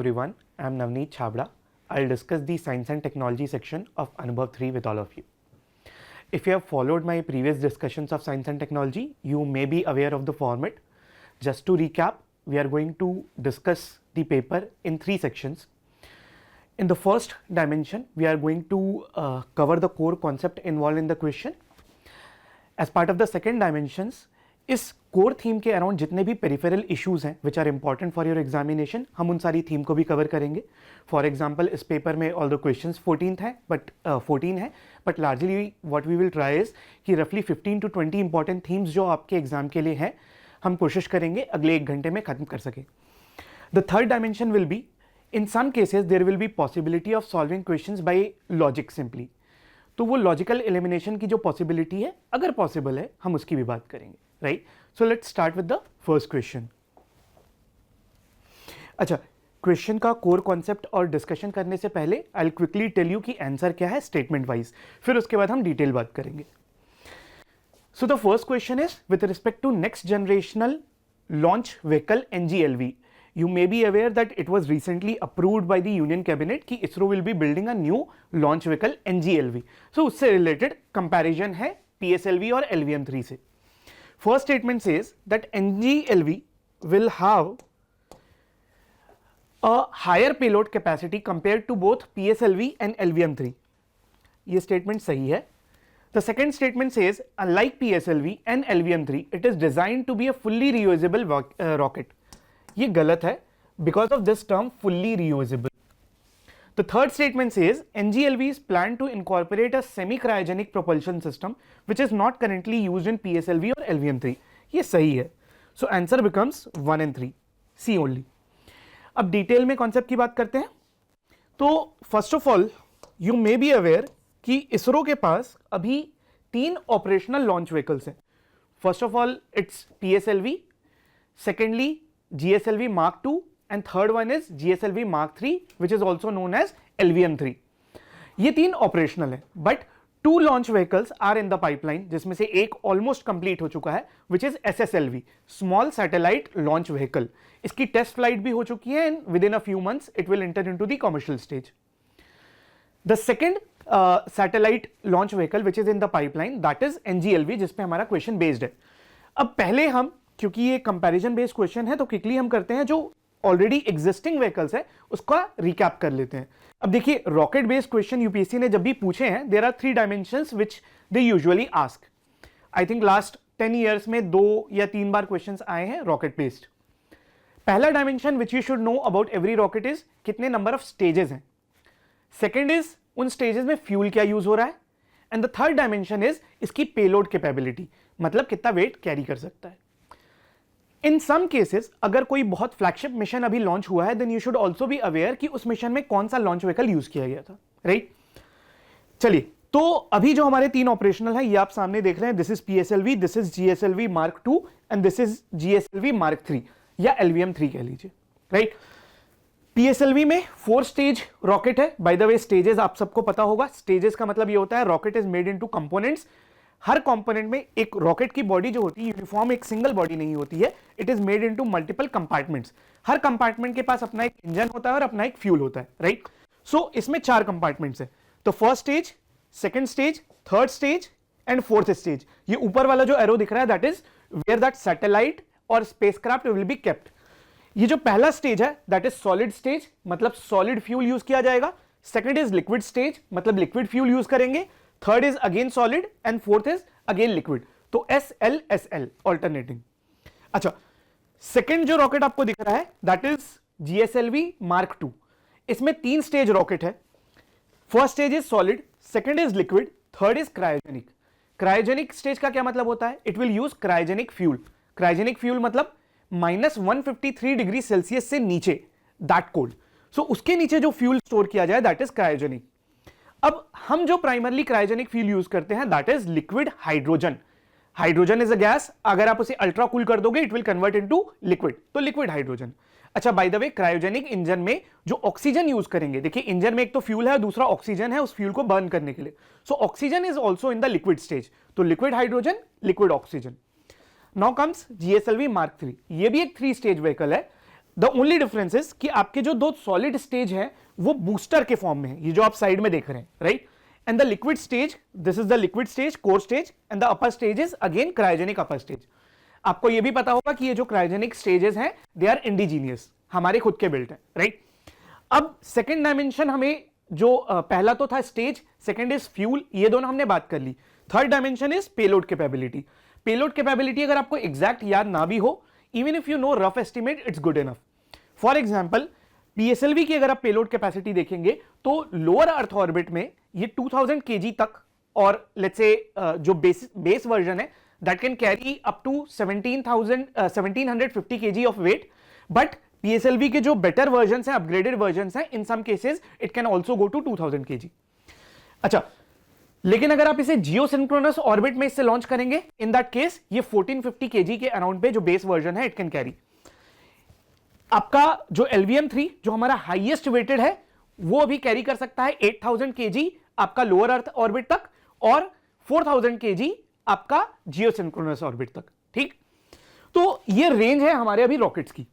everyone, I am Navneet Chhabra. I'll discuss the science and technology section of Anubhav 3 with all of you. If you have followed my previous discussions of science and technology, you may be aware of the format. Just to recap, we are going to discuss the paper in 3 sections. In the first dimension, we are going to cover the core concept involved in the question. As part of the second dimensions, इस core theme के around जितने भी peripheral issues हैं which are important for your examination, हम उन सारी theme को भी कवर करेंगे. फॉर एग्जांपल इस पेपर में ऑल द क्वेश्चंस 14 है but largely what we will try is कि रफली 15 to 20 इंपॉर्टेंट थीम्स जो आपके एग्जाम के लिए हैं हम कोशिश करेंगे अगले 1 घंटे में खत्म कर सकें. The third dimension will be in some cases there will be possibility of solving questions by logic simply. तो वो लॉजिकल एलिमिनेशन की जो पॉसिबिलिटी है अगर पॉसिबल है हम उसकी भी बात करेंगे. Right, so let's start with the first question. अच्छा, क्वेश्चन का कोर कॉन्सेप्ट और डिस्कशन करने से पहले I will quickly tell you कि आंसर क्या है स्टेटमेंट वाइज, फिर उसके बाद हम डिटेल बात करेंगे. So the first question is with respect to next generational launch vehicle NGLV. You may be aware that it was recently approved by the Union Cabinet कि ISRO will be building a new launch vehicle NGLV. So उससे related comparison है PSLV और LVM-3 से. First statement says that NGLV will have a higher payload capacity compared to both PSLV and LVM-3. ये statement सही है. The second statement says unlike PSLV and LVM-3, it is designed to be a fully reusable rocket. ये गलत है because of this term fully reusable. The third statement says NGLV is planned to incorporate a semi-cryogenic propulsion system which is not currently used in PSLV or LVM-3. ये सही है. So answer becomes 1 and 3. C only. अब detail में concept की बात करते हैं. तो first of all you may be aware कि इसरो के पास अभी 3 ऑपरेशनल लॉन्च व्हीकल्स हैं. First of all it's PSLV, secondly GSLV Mark II and third one is GSLV Mark III which is also known as LVM-3. ये 3 operational है but 2 launch vehicles are in the pipeline जिसमें से एक almost complete हो चुका है which is SSLV, small satellite launch vehicle. इसकी test flight भी हो चुकी है and within a few months it will enter into the commercial stage. The second satellite launch vehicle which is in the pipeline that is NGLV जिसपे हमारा question based है. अब पहले हम, क्योंकि ये कंपैरिजन बेस्ड क्वेश्चन है तो क्विकली हम करते हैं जो ऑलरेडी एग्जिस्टिंग व्हीकल्स है उसका रिकैप कर लेते हैं. अब देखिए रॉकेट बेस्ड क्वेश्चन यूपीएससी ने जब भी पूछे हैं there are 3 dimensions which they usually ask. I think last 10 years में 2 या 3 बार क्वेश्चंस आए हैं रॉकेट बेस्ड. पहला dimension which you should know about every rocket is कितने नंबर ऑफ स्टेजेस हैं. सेकेंड इज उन स्टेजेस में फ्यूल क्या यूज हो रहा है. And the third dimension is इसकी पेलोड कैपेबिलिटी, मतलब कितना वेट कैरी कर सकता है. इन सम केसेस अगर कोई बहुत फ्लैगशिप मिशन अभी लॉन्च हुआ है then you should also be aware कि उस मिशन में कौन सा लॉन्च व्हीकल यूज किया गया था. राइट, चलिए तो अभी जो हमारे 3 ऑपरेशनल है ये आप सामने देख रहे हैं. This is PSLV, this is GSLV Mark II and this is GSLV Mark III या LVM-3 कह लीजिए. राइट, PSLV में 4 स्टेज रॉकेट है. बाय द वे स्टेजेस आप सबको पता होगा. स्टेजेस का मतलब ये होता है rocket is made into components. Her component में एक रॉकेट की बॉडी जो होती है यूनिफॉर्म एक सिंगल बॉडी नहीं होती है. It is made into multiple compartments. Her compartment के पास अपना एक इंजन होता है और अपना एक फ्यूल होता है. राइट, सो इसमें 4 कंपार्टमेंट्स है. तो first stage, second stage, third stage and fourth stage. ये ऊपर वाला जो एरो दिख रहा है that is where that satellite और स्पेसक्राफ्ट विल बी केप्ट. ये जो पहला स्टेज है दैट इज सॉलिड स्टेज, मतलब सॉलिड फ्यूल यूज किया जाएगा. सेकंड इज लिक्विड स्टेज, मतलब लिक्विड फ्यूल यूज करेंगे. Third is again solid and fourth is again liquid. तो SL ऑल्टरनेटिंग. अच्छा, सेकंड जो रॉकेट आपको दिख रहा है that is GSLV Mark II. इसमें 3 स्टेज रॉकेट है. First stage is solid, second is liquid, third is cryogenic. Cryogenic stage का क्या मतलब होता है? It will use cryogenic fuel. Cryogenic fuel मतलब -153 डिग्री सेल्सियस से नीचे, दैट कोल्ड. सो उसके नीचे जो फ्यूल स्टोर किया जाए दैट इज क्रायोजेनिक. अब हम जो प्राइमरली क्रायोजेनिक फ्यूल यूज करते हैं that is liquid hydrogen. Hydrogen is a gas, अगर आप उसे अल्ट्रा कूल कर दोगे it will convert into liquid, तो लिक्विड हाइड्रोजन. अच्छा, by the way cryogenic engine में जो ऑक्सीजन यूज करेंगे, देखिए इंजन में एक तो फ्यूल है दूसरा ऑक्सीजन है उस फ्यूल को बर्न करने के लिए. So oxygen is also in the liquid stage. तो liquid hydrogen, liquid oxygen. Now comes GSLV Mark III. ये भी एक 3 स्टेज व्हीकल है. द ओनली डिफरेंस इज कि आपके जो दो सॉलिड स्टेज है वो बूस्टर के फॉर्म में है, ये जो आप साइड में देख रहे हैं, right. And the liquid stage, this is the liquid stage, core stage, and the upper stage is again cryogenic upper stage. आपको ये भी पता होगा कि ये जो क्रायोजेनिक स्टेजेस हैं दे आर इंडिजीनियस, हमारे खुद के बिल्ट है, राइट। अब सेकेंड डायमेंशन हमें जो पहला तो था स्टेज, सेकेंड इज फ्यूल, ये दोनों हमने बात कर ली। Third dimension is payload capability. Payload capability अगर आपको एग्जैक्ट याद ना भी हो, even if you know rough estimate, it's good enough. For example PSLV की अगर आप पेलोड कैपेसिटी देखेंगे तो लोअर अर्थ ऑर्बिट में ये 2000 केजी तक, और लेट्स से जो बेस वर्जन है that can carry up to 1750 KG of weight, but PSLV के जो बेटर वर्जन हैं, अपग्रेडेड वर्जन हैं, in some cases it can also go to 2000 KG. अच्छा, लेकिन अगर आप इसे जियोसिंक्रोनस ऑर्बिट में इससे लॉन्च करेंगे, इन दैट केस ये 1450 केजी के अराउंड पे जो बेस वर्जन है इट कैन कैरी। आपका जो LVM-3 जो हमारा हाईएस्ट वेटेड है वो भी कैरी कर सकता है 8000 केजी आपका लोअर अर्थ ऑर्बिट तक, और 4000 केजी आपका जियोसिंक्रोनस ऑर्बिट तक, ठीक। तो ये रेंज है हमारे अभी रॉकेट्स की।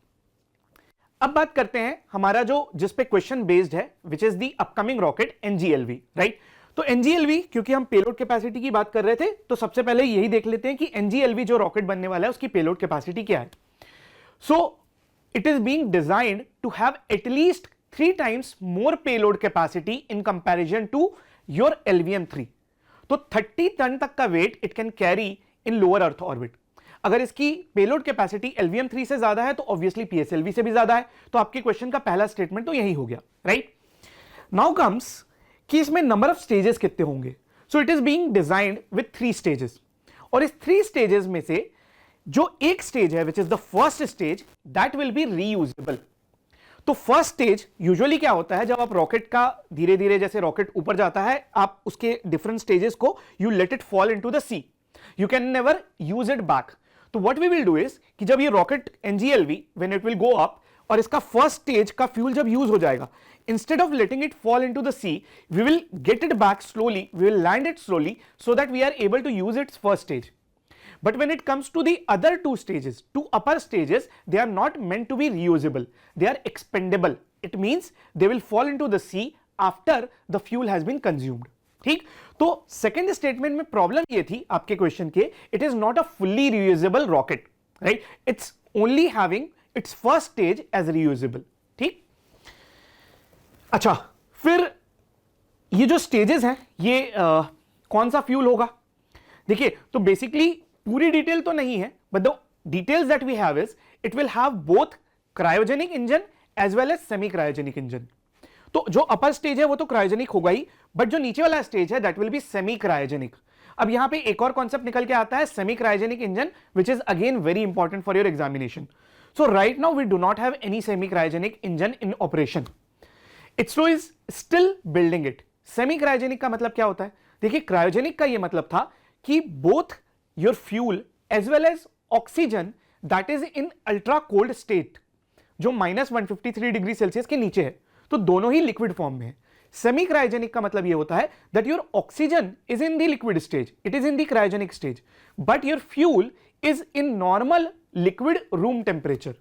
अब बात करते हैं हमारा जो जिस पे क्वेश्चन बेस्ड है, which is the upcoming rocket NGLV, right. तो NGLV, क्योंकि हम पेलोड कैपेसिटी की बात कर रहे थे, तो सबसे पहले यही देख लेते हैं कि NGLV जो रॉकेट बनने वाला है उसकी पेलोड कैपेसिटी क्या है। So it is being designed to have at least 3 times more payload capacity in comparison to your LVM-3। तो 30 टन तक का weight it can carry in lower earth orbit. अगर इसकी पेलोड कैपेसिटी LVM-3 से ज्यादा है तो ऑब्वियसली PSLV से भी ज्यादा है। तो आपके क्वेश्चन का पहला स्टेटमेंट तो यही हो गया, राइट। नाउ कम्स कि इसमें नंबर ऑफ स्टेजेस कितने होंगे। सो it is being designed with 3 stages, और इस 3 स्टेजेस में से जो एक स्टेज है which is the first stage, that will B reusable. तो फर्स्ट स्टेज यूजुअली क्या होता है, जब आप रॉकेट का धीरे धीरे जैसे रॉकेट ऊपर जाता है, आप उसके डिफरेंट स्टेजेस को you let it fall into the sea, you can never use it back. तो what we will do is कि जब ये rocket NGLV when it will go up और इसका फर्स्ट स्टेज का फ्यूल जब यूज हो जाएगा, instead of letting it fall into the sea, we will get it back slowly, we will land it slowly so that we are able to use its first stage. But when it comes to the other 2 stages, 2 upper stages, they are not meant to be reusable, they are expendable. It means they will fall into the sea after the fuel has been consumed. ठीक। तो second statement में problem ये थी आपके question के, it is not a fully reusable rocket, right, it's only having its first stage as reusable, ठीक। अच्छा, फिर ये जो स्टेजेस हैं ये कौन सा फ्यूल होगा। देखिए, तो बेसिकली पूरी डिटेल तो नहीं है, but the details that we have is it will have both cryogenic engine as well as semi cryogenic engine. तो जो अपर स्टेज है वो तो क्रायोजेनिक होगा ही, बट जो नीचे वाला स्टेज है that will B semi cryogenic. अब यहां पे एक और कॉन्सेप्ट निकल के आता है, semi cryogenic engine, which is again very important for your examination. So right now we do not have any semi cryogenic engine in operation, ISRO is still building it। Semi cryogenic का मतलब क्या होता है, देखिए cryogenic का ये मतलब था कि both your fuel as well as oxygen that is in ultra cold state, जो -153 डिग्री सेल्सियस के नीचे है, तो दोनों ही लिक्विड फॉर्म में है। सेमी क्रायोजेनिक का मतलब ये होता है that your oxygen is in the liquid stage, it is in the cryogenic stage, but your fuel is in normal liquid room temperature.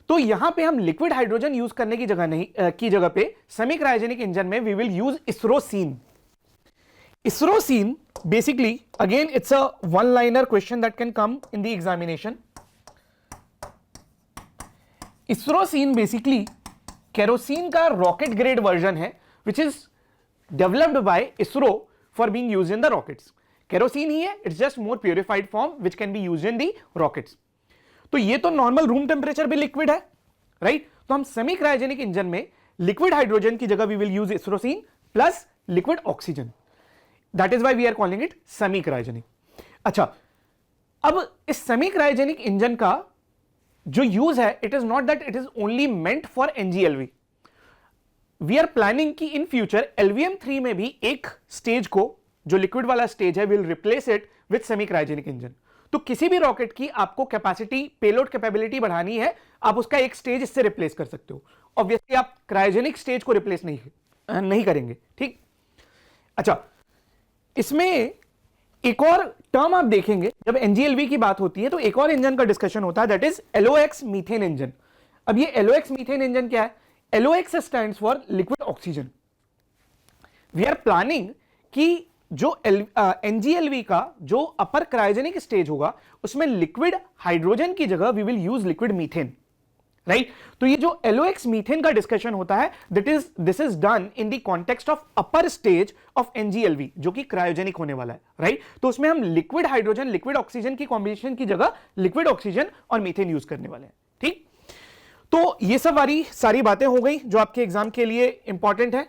तो यहां पे हम लिक्विड हाइड्रोजन यूज करने की जगह नहीं की जगह पे सेमी क्रायोजेनिक इंजन में we will use ISROsene. ISROsene basically again it's a one liner question that can come in the examination. ISROsene basically kerosene का रॉकेट ग्रेड वर्जन है which is developed by ISRO for being used in the rockets. Kerosene ही है, it's just more purified form which can be used in the rockets. तो ये तो normal room temperature भी liquid है, right. तो हम सेमी क्रायोजेनिक इंजन में लिक्विड हाइड्रोजन की जगह we will use ISROsene plus liquid oxygen, that is why we are calling it semi cryogenic. अच्छा, अब इस सेमी क्रायोजेनिक इंजन का जो यूज है, it is not that it is only meant for NGLV। We are planning कि इन future LVM-3 में भी एक स्टेज को, जो लिक्विड वाला स्टेज है, will replace it with semi cryogenic engine. तो किसी भी रॉकेट की आपको कैपेसिटी, पेलोड कैपेबिलिटी बढ़ानी है, आप उसका एक स्टेज इससे रिप्लेस कर सकते हो। ऑब्वियसली आप क्रायोजेनिक स्टेज को रिप्लेस नहीं करेंगे, ठीक। अच्छा, इसमें एक और टर्म आप देखेंगे जब NGLV की बात होती है, तो एक और इंजन का डिस्कशन होता है, that is LOX methane engine. अब ये LOX मीथेन इंजन क्या है? LOX stands for liquid oxygen. We are planning कि जो NGLV का जो अपर क्रायोजेनिक स्टेज होगा उसमें लिक्विड हाइड्रोजन की जगह we will use liquid methane, right? तो ये जो LOX मीथेन का डिस्कशन होता है this is done in the context of upper stage of NGLV जो कि क्रायोजेनिक होने वाला है, राइट? तो उसमें हम लिक्विड हाइड्रोजन लिक्विड ऑक्सीजन की कॉम्बिनेशन की जगह लिक्विड ऑक्सीजन और मीथेन यूज करने वाले हैं, ठीक? तो ये सब सारी बातें हो गई जो आपके एग्जाम के लिए इंपॉर्टेंट है.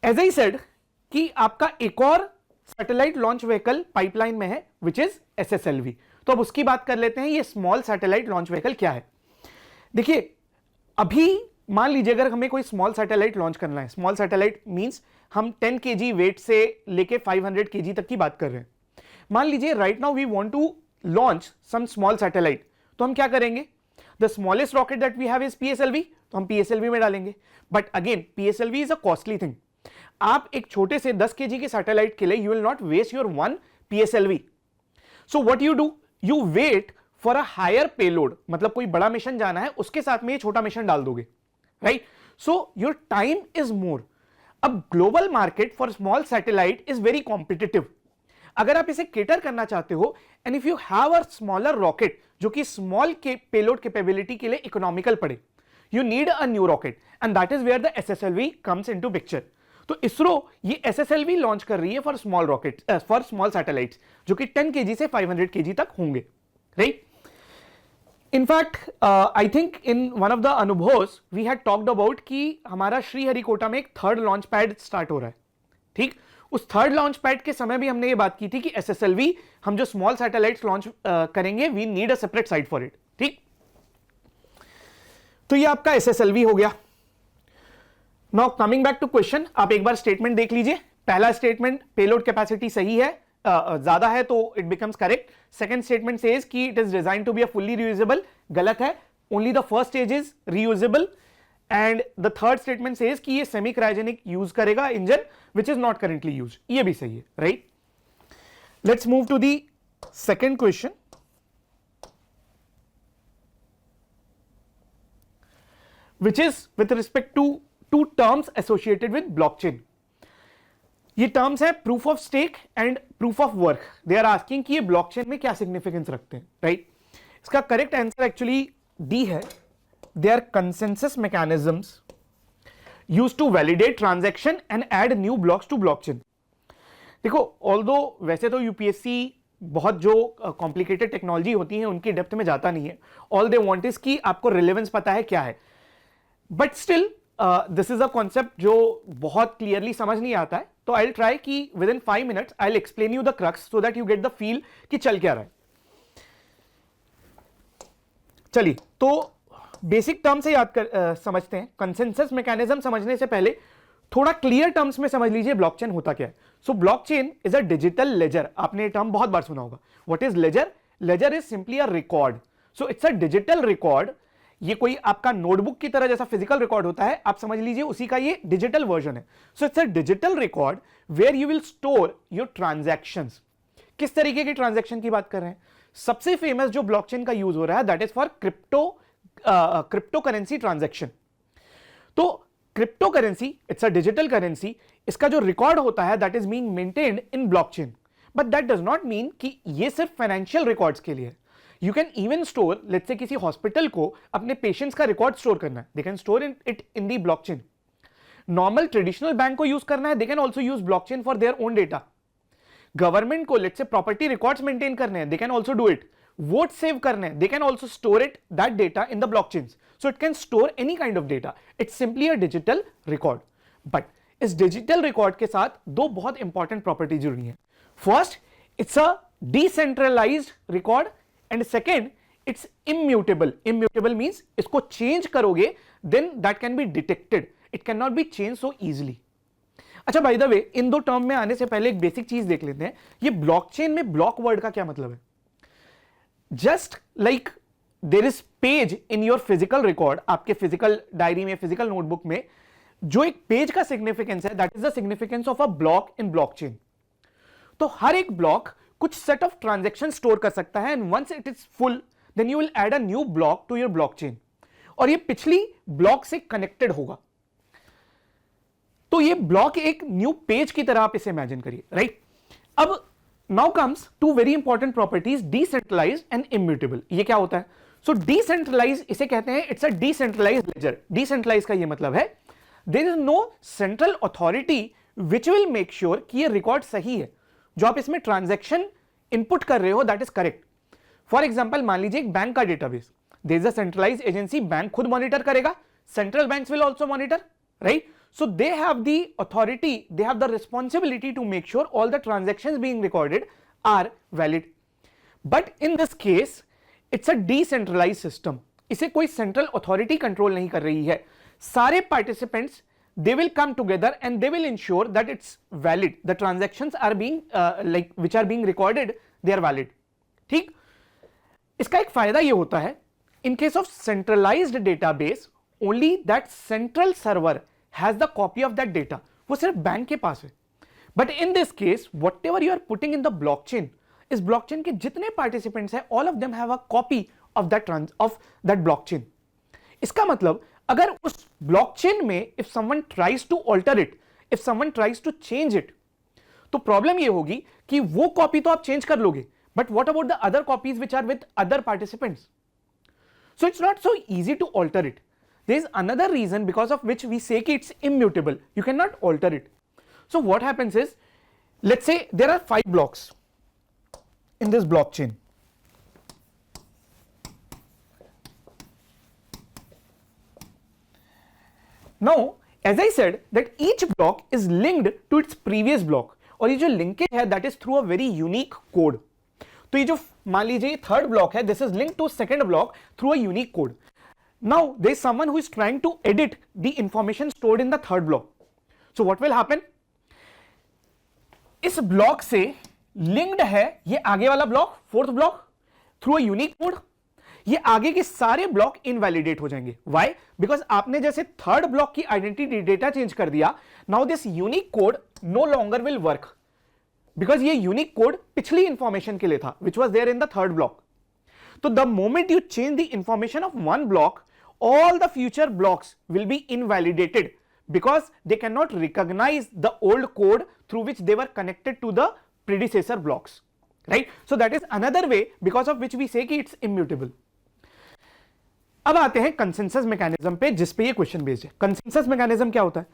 एज आई सेड कि आपका एक और सैटेलाइट लॉन्च व्हीकल पाइपलाइन में है विच इज SSLV. तो अब उसकी बात कर लेते हैं. ये स्मॉल सैटेलाइट लॉन्च व्हीकल क्या है? देखिए, अभी मान लीजिए अगर हमें कोई स्मॉल सैटेलाइट लॉन्च करना है, स्मॉल सैटेलाइट मींस हम 10 kg वेट से लेके 500 kg तक की बात कर रहे हैं. मान लीजिए right now we want to launch some small satellite, तो हम क्या करेंगे? The smallest rocket that we have is PSLV, तो हम PSLV में डालेंगे. But again PSLV is a costly thing. आप एक छोटे से 10 kg के सैटेलाइट के लिए you will not waste your one PSLV. So what you do, you wait for a higher payload, मतलब कोई बड़ा मिशन जाना है उसके साथ में ये छोटा मिशन डाल दोगे, right? So your time is more. अब global market for small satellite is very competitive. अगर आप इसे केटर करना चाहते हो and if you have a smaller rocket जो कि स्मॉल के पेलोड कैपेबिलिटी के लिए इकोनॉमिकल पड़े, you need a new rocket and that is where the SSLV comes into picture. तो इसरो ये SSLV लॉन्च कर रही है for small rocket for small satellites जो कि 10 kg से 500 kg तक होंगे, right? In fact, I think in one of the अनुभवs we had talked about कि हमारा श्रीहरिकोटा में एक थर्ड लॉन्च पैड स्टार्ट हो रहा है, ठीक? उस थर्ड लॉन्च पैड के समय भी हमने ये बात की थी कि SSLV हम जो स्मॉल सैटेलाइट्स लॉन्च करेंगे we need a separate site for it, ठीक? तो ये आपका SSLV हो गया. Now coming back to question, आप एक बार स्टेटमेंट देख लीजिए. पहला स्टेटमेंट पेलोड कैपेसिटी सही है, ज्यादा है तो it becomes correct. Second statement says कि it is design to be a fully reusable, गलत है. Only the first stage is reusable. And the third statement says कि ये सेमी क्रायोजेनिक यूज करेगा engine which is not currently use, ये भी सही है, right? Let's move to the second question which is with respect to to terms associated with blockchain. ये terms है proof of stake and proof of work. They are asking कि ये blockchain में क्या सिग्निफिकेंस रखते हैं, राइट? इसका correct answer actually D है. They are consensus mechanisms used to validate transaction and add new blocks to blockchain. देखो, although वैसे तो UPSC बहुत जो कॉम्प्लिकेटेड टेक्नोलॉजी होती है उनकी डेप्थ में जाता नहीं है. ऑल दे वांट इज कि आपको रिलेवेंस पता है क्या है, but still this is a concept जो बहुत क्लियरली समझ नहीं आता है. तो आई विल ट्राई कि with in 5 minutes I will explain you the crux so that you get the feel कि चल क्या रहा है. चलिए, तो बेसिक टर्म से याद कर समझते हैं. कंसेंसस मैकेनिज्म समझने से पहले थोड़ा क्लियर टर्म्स में समझ लीजिए ब्लॉकचेन होता क्या है. So blockchain is a digital ledger. आपने ये टर्म बहुत बार सुना होगा. What is ledger? Ledger is simply a record. So it's a digital record. ये कोई आपका नोटबुक की तरह जैसा फिजिकल रिकॉर्ड होता है, आप समझ लीजिए उसी का ये डिजिटल वर्जन है. So it's a digital record where you will store your transactions. किस तरीके के ट्रांजैक्शन की बात कर रहे हैं? सबसे फेमस जो ब्लॉकचेन का यूज हो रहा है that is for crypto currency transaction. तो crypto currency it's a digital currency. इसका जो रिकॉर्ड होता है that is being maintained in blockchain. But that does not mean कि ये सिर्फ फाइनेंशियल रिकॉर्ड्स के लिए है. You can even store, let's say किसी हॉस्पिटल को अपने पेशेंट्स का रिकॉर्ड स्टोर करना है, they can store it in the blockchain. Normal traditional bank को यूज करना है, they can also use blockchain for their own data. Government को let's say property records maintain करने हैं, they can also do it. Vote save करने हैं, they can also store it that data in the blockchains. So it can store any kind of data. It's simply a digital record. But इस digital record के साथ दो बहुत important property जुड़ी हैं. First, it's a decentralised record. And second, it's immutable. Immutable means इसको change करोगे then that can be detected. It cannot be changed so easily. अच्छा, by the way, इन दो टर्म में आने से पहले एक बेसिक चीज देख लेते हैं. ये ब्लॉकचेन में ब्लॉक वर्ड का क्या मतलब है? Just like there is page in your physical record, आपके फिजिकल डायरी में, फिजिकल नोटबुक में जो एक पेज का सिग्निफिकेंस है that is the significance of a block in blockchain. तो हर एक ब्लॉक कुछ सेट ऑफ ट्रांजैक्शन स्टोर कर सकता है and once it is full then you will add a new block to your blockchain. और ये पिछली ब्लॉक से कनेक्टेड होगा। तो ये ब्लॉक एक न्यू पेज की तरह आप इसे इमेजिन करिए, राइट। अब now comes to very important properties, decentralised and immutable. ये क्या होता है? सो डिसेंट्रलाइज इसे कहते हैं, it's a decentralised ledger. Decentralise का ये मतलब है there is no central authority which will make sure कि ये रिकॉर्ड सही है, जो आप इसमें ट्रांजैक्शन इनपुट कर रहे हो that is correct. For example मान लीजिए एक बैंक का database, there is a centralised agency, bank खुद मॉनिटर करेगा, central banks will also monitor, right. So they have the authority, they have the responsibility to make sure all the transactions being recorded are valid. But in this case, it's a decentralized system. इसे कोई central authority control नहीं कर रही है। सारे participants they will come together and they will ensure that it's valid. The transactions are being which are being recorded, they are valid. ठीक? इसका एक फायदा ये होता है, in case of centralized database, only that central server has the copy of that data. वो सिर्फ bank के पास है। But in this case, whatever you are putting in the blockchain, इस blockchain के जितने participants हैं, all of them have a copy of that blockchain. इसका मतलब अगर उस blockchain में if someone tries to alter it, if someone tries to change it, तो प्रॉब्लम ये होगी कि वो कॉपी तो आप चेंज कर लोगे, but what about the other copies which are with other participants? So it's not so easy to alter it. There is another reason because of which we say कि it's immutable. You cannot alter it. So what happens is, let's say there are 5 blocks in this blockchain. Now, as I said that each block is linked to its previous block. और ये जो linkage है that is through a very unique code. तो ये जो मान लीजिए third block है, this is linked to second block through a unique code. Now there is someone who is trying to edit the information stored in the third block. So what will happen? इस block से linked है ये आगे वाला block, fourth block, through a unique code. ये आगे के सारे ब्लॉक इनवैलिडेट हो जाएंगे। व्हाई? बिकॉज आपने जैसे थर्ड ब्लॉक की आइडेंटिटी डेटा चेंज कर दिया, now this unique code no longer will work, because ये यूनिक कोड पिछली इंफॉर्मेशन के लिए था which was there in the third block. तो the moment you change the information of one block, all the future blocks will be invalidated because they cannot recognize the old code through which they were connected to the predecessor blocks, right? So that is another way because of which we say कि it's immutable. अब आते हैं consensus mechanism पे, जिस पे ये question based है। consensus mechanism क्या होता है?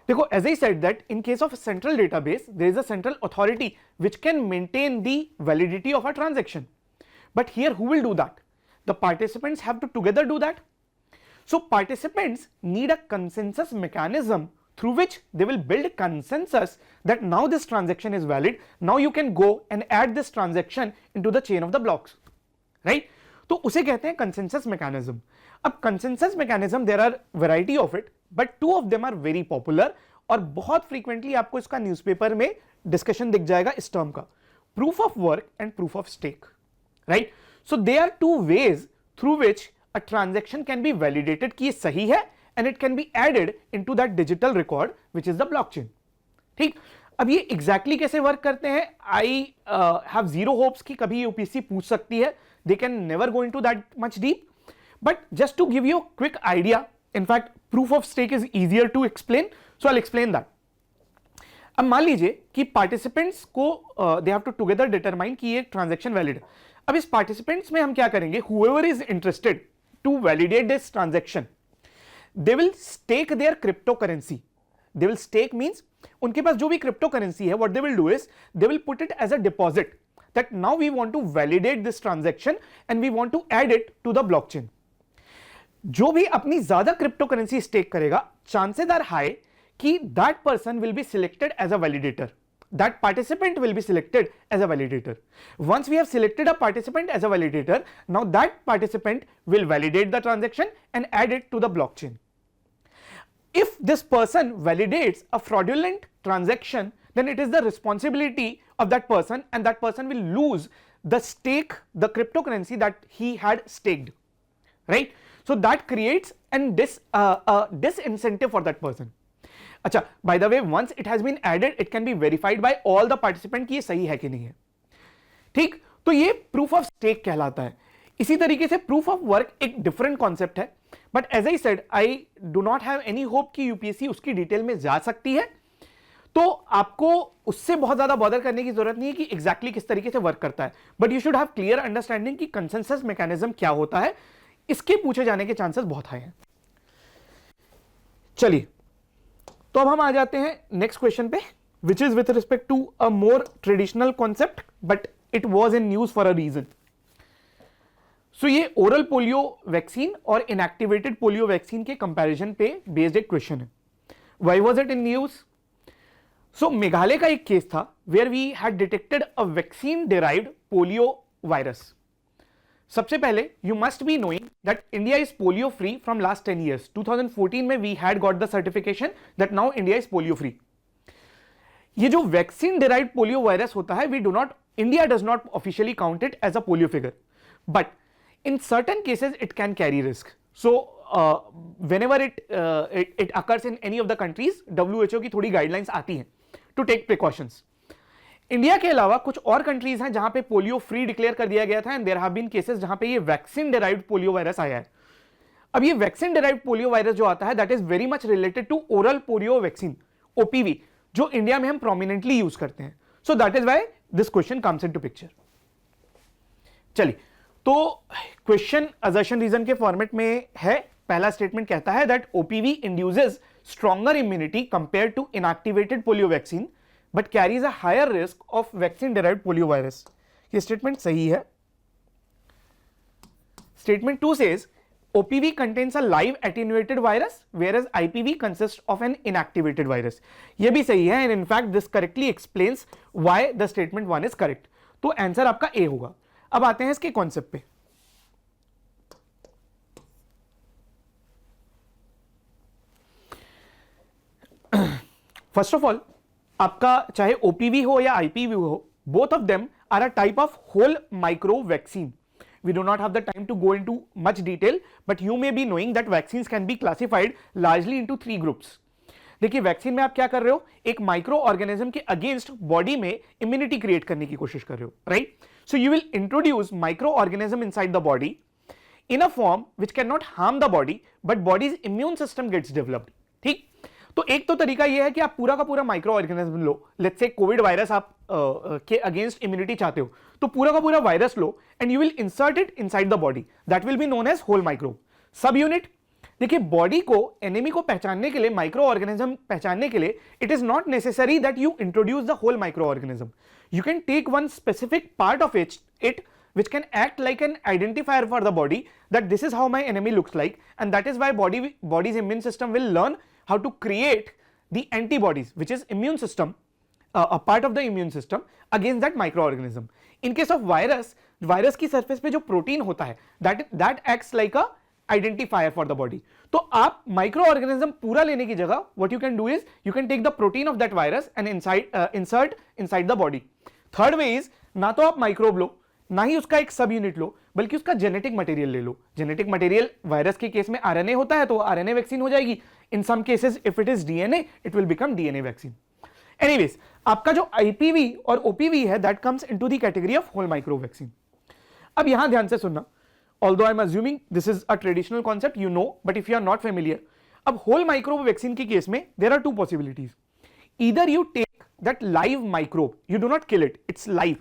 देखो, as I said that in case of a central database there is a central authority which can maintain the validity of a transaction, but here who will do that? The participants have to together do that. So participants need a consensus mechanism through which they will build consensus that now this transaction is valid, now you can go and add this transaction into the chain of the blocks, right? तो उसे कहते हैं consensus mechanism. अब consensus mechanism there are variety of it, but 2 of them are very popular और बहुत frequently आपको इसका newspaper में discussion दिख जाएगा इस term का, proof of work and proof of stake, right? So there are 2 ways through which a transaction can be validated कि ये सही है and it can be added into that digital record which is the blockchain. ठीक, अब ये exactly कैसे work करते हैं? I have zero hopes कि कभी UPSC पूछ सकती है, they can never go into that much deep, but just to give you a quick idea, in fact proof of stake is easier to explain, so I'll explain that. अब मान लीजिए कि participants को they have to together determine कि ये transaction valid है। अब इस participants में हम क्या करेंगे? Whoever is interested to validate this transaction, they will stake their cryptocurrency. They will stake means उनके पास जो भी cryptocurrency है, what they will do is they will put it as a deposit that now we want to validate this transaction and we want to add it to the blockchain. जो भी अपनी ज्यादा cryptocurrency stake करेगा, chances are high कि that person will be selected as a validator. That participant will be selected as a validator. Once we have selected a participant as a validator, now that participant will validate the transaction and add it to the blockchain. If this person validates a fraudulent transaction, then it is the responsibility of that person and that person will lose the stake, the cryptocurrency that he had staked, right? So that creates a disincentive for that person. अच्छा, by the way, once it has been added, it can be verified by all the participant कि ये सही है कि नहीं है। ठीक, तो ये proof of stake कहलाता है। इसी तरीके से प्रूफ ऑफ वर्क एक डिफरेंट कॉन्सेप्ट है, but as I said I do not have any hope कि यूपीएससी उसकी डिटेल में जा सकती है, तो आपको उससे बहुत ज्यादा बॉदर करने की जरूरत नहीं है कि एग्जैक्टली किस तरीके से वर्क करता है, but you should have clear understanding कि कंसेंसस मैकेनिज्म क्या होता है, इसके पूछे जाने के चांसेस बहुत हाई हैं। चलिए, तो अब हम आ जाते हैं नेक्स्ट क्वेश्चन पे, which is with respect to a more traditional concept, but it was in news for a reason. So ये ओरल पोलियो वैक्सीन और इनएक्टिवेटेड पोलियो वैक्सीन के कंपैरिजन पे बेस्ड एक क्वेश्चन है। Why was it in news? So Meghalaya का एक case था where we had detected a vaccine derived polio virus. सबसे पहले you must be knowing that India is polio free from last 10 years। 2014 में we had got the certification that now India is polio free. ये जो vaccine derived polio virus होता है, we do not, India does not officially count it as a polio figure, but in certain cases it can carry risk. So whenever it occurs in any of the countries, WHO की थोड़ी guidelines आती हैं to take precautions. India के अलावा कुछ और countries हैं जहां पे पोलियो फ्री डिक्लेयर कर दिया गया था, and there have been cases जहां पे ये वैक्सीन डिराइव्ड पोलियो वायरस आया है। अब ये वैक्सीन डिराइव्ड पोलियो वायरस जो आता है, that is very much related to oral polio vaccine, OPV, जो इंडिया में हम प्रोमिनेंटली यूज करते हैं। So that is why this question comes into picture. चलिए, तो क्वेश्चन असर्शन रीजन के फॉर्मेट में है। पहला स्टेटमेंट कहता है that OPV induces stronger immunity compare to inactivated polio vaccine but carries a higher risk of vaccine derived polio virus. ये statement सही है। Statement 2 says OPV contains a live attenuated virus whereas IPV consists of an inactivated virus. ये भी सही है, and in fact this correctly explains why the statement 1 is correct. तो answer आपका A होगा। अब आते हैं इसके कॉन्सेप्ट पे। फर्स्ट ऑफ ऑल, आपका चाहे ओपीवी हो या आईपीवी हो, both of them are a type of whole micro vaccine. We do not have the time to go into much detail, but you may be knowing that vaccines can be classified largely into 3 groups. देखिए, vaccine में आप क्या कर रहे हो, एक micro organism के against body में इम्यूनिटी क्रिएट करने की कोशिश कर रहे हो, right? So you will introduce micro organism inside the body in a form which can not harm the body, but body's immune system gets developed. ठीक, तो एक तो तरीका यह है कि आप पूरा का पूरा micro organism low. Let's say Covid virus आप के अगेंस्ट इम्यूनिटी चाहते हो, तो पूरा का पूरा वायरस लो and you will insert it inside the body, that will be known as whole micro. Sub unit, देखिए, बॉडी को एनिमी को पहचानने के लिए, माइक्रो ऑर्गेनिज्म पहचानने के लिए, it is not necessary that you introduce the whole micro organism. You can take one specific part of it which can act like an identifier for the body, that this is how my enemy looks like, and that is why body's immune system will learn how to create the antibodies, which is immune system, a part of the immune system against that microorganism. In case of virus की surface पे जो protein होता है, that acts like a identifier for the body. तो आप microorganism पूरा लेने की जगह what you can do is you can take the protein of that virus and insert inside the body. Third way is, ना तो आप microbe लो, ना ही उसका एक सब यूनिट लो, बल्कि उसका जेनेटिक मटेरियल ले लो। जेनेटिक मटेरियल वायरस के केस में आरएनए होता है, तो आरएनए वैक्सीन हो जाएगी। In some cases if it is DNA, it will become DNA vaccine. Anyways, आपका जो आईपीवी और ओपीवी है, that comes into the category of whole micro vaccine. अब यहां ध्यान से सुनना, although I am assuming this is a traditional concept, you know, but if you are not familiar, अब होल माइक्रो वैक्सीन के case में there are 2 possibilities. Either you take that live microbe, you do not kill it, it's live,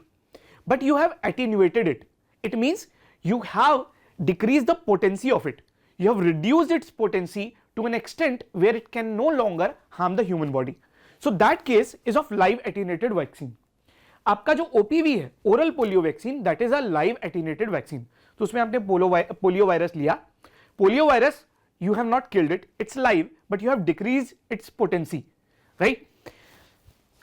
but you have attenuated it. It means you have decreased the potency of it. You have reduced its potency to an extent where it can no longer harm the human body. So that case is of live attenuated vaccine. आपका जो OPV है, oral polio vaccine, that is a live attenuated vaccine. तो उसमें आपने polio virus लिया. Polio virus, you have not killed it. It's live, but you have decreased its potency, right?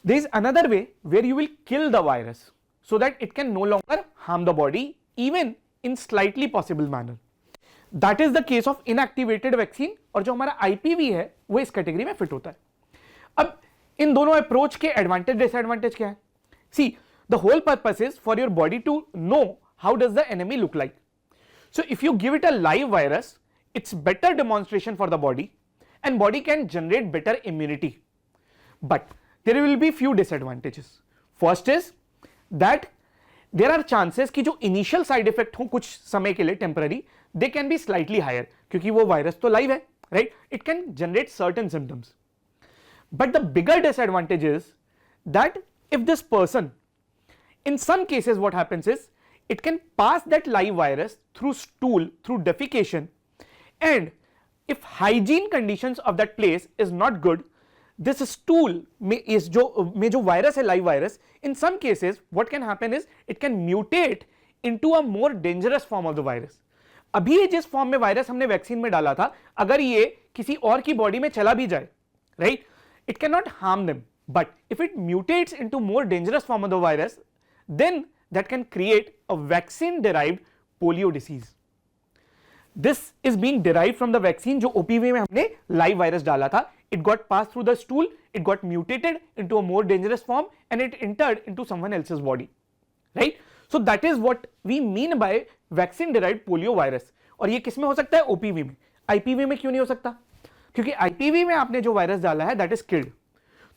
There is another way where you will kill the virus, so that it can no longer harm the body even in slightly possible manner. That is the case of inactivated vaccine, और जो हमारा IPV है वो इस category में fit होता है। अब इन दोनों अप्रोच के एडवांटेज डिसएडवांटेज क्या है? See, the whole purpose is for your body to know how does the enemy look like. So if you give it a live virus, it's better demonstration for the body and body can generate better immunity. But there will be few disadvantages. First is that there are chances कि जो initial side effect हो कुछ समय के लिए temporary, they can be slightly higher, क्योंकि वो virus तो लाइव है, right? It can generate certain symptoms. But the bigger disadvantage is that if this person, in some cases what happens is it can pass that live virus through stool, through defecation, and if hygiene conditions of that place is not good, this stool में जो virus है, live virus, in some cases what can happen is it can mutate into a more dangerous form of the virus. अभी जिस form में virus हमने vaccine में डाला था, अगर ये किसी और की बॉडी में चला भी जाए, right, it cannot harm them, but if it mutates into more dangerous form of the virus, then that can create a vaccine derived polio disease. This is being derived from the vaccine जो OPV में हमने live virus डाला था. It got passed through the stool, it got mutated into a more dangerous form, and it entered into someone else's body, right? So that is what we mean by vaccine derived polio virus. और ये किस में हो सकता है? OPV में. IPV में क्यों नहीं हो सकता? क्योंकि IPV में आपने जो वायरस डाला है दैट इज किल्ड.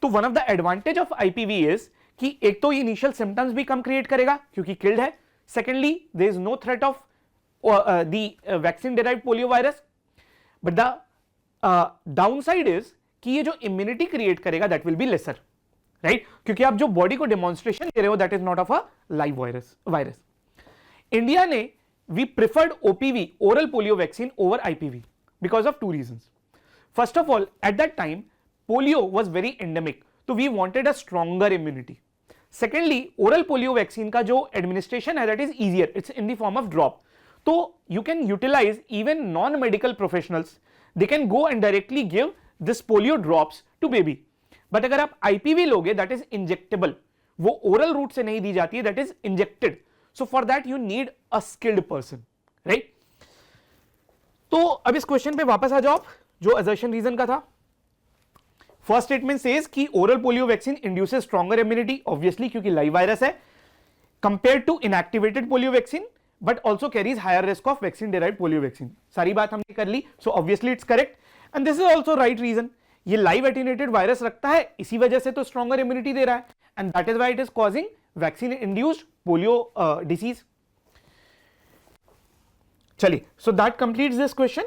तो one of the advantage of IPV is कि एक तो इनिशियल सिम्टम्स भी कम क्रिएट करेगा क्योंकि किल्ड है. Secondly, there is no threat of the vaccine derived polio virus. But the downside is कि ये जो इम्यूनिटी क्रिएट करेगा that will be lesser, right? क्योंकि आप जो बॉडी को डेमोन्स्ट्रेशन दे रहे हो that is not of a live virus. India ने we preferred OPV, oral polio vaccine, over IPV because of two reasons. First of all, at that time, polio was very endemic, so we wanted a stronger immunity. Secondly, oral polio vaccine का जो administration है that is easier, it's in the form of drop. So you can utilize even non-medical professionals, they can go and directly give this polio drops to baby. But अगर आप IPV लोगे that is injectable, वो oral route से नहीं दी जाती है, that is injected. So for that you need a skilled person, right? तो अब इस क्वेश्चन पे वापस आ जाओ आप, जो assertion रीजन का था. फर्स्ट स्टेटमेंट सेज कि oral polio vaccine induces stronger immunity, obviously क्योंकि लाइव वायरस है, compare to inactivated polio vaccine, but also carries higher risk of vaccine derived polio vaccine. सारी बात हमने कर ली, so obviously it's correct and this is also right reason. ये live attenuated virus रखता है, इसी वजह से तो स्ट्रॉन्गर इम्यूनिटी दे रहा है, and that is why it is causing vaccine induced polio disease. चलिए, so that completes this question.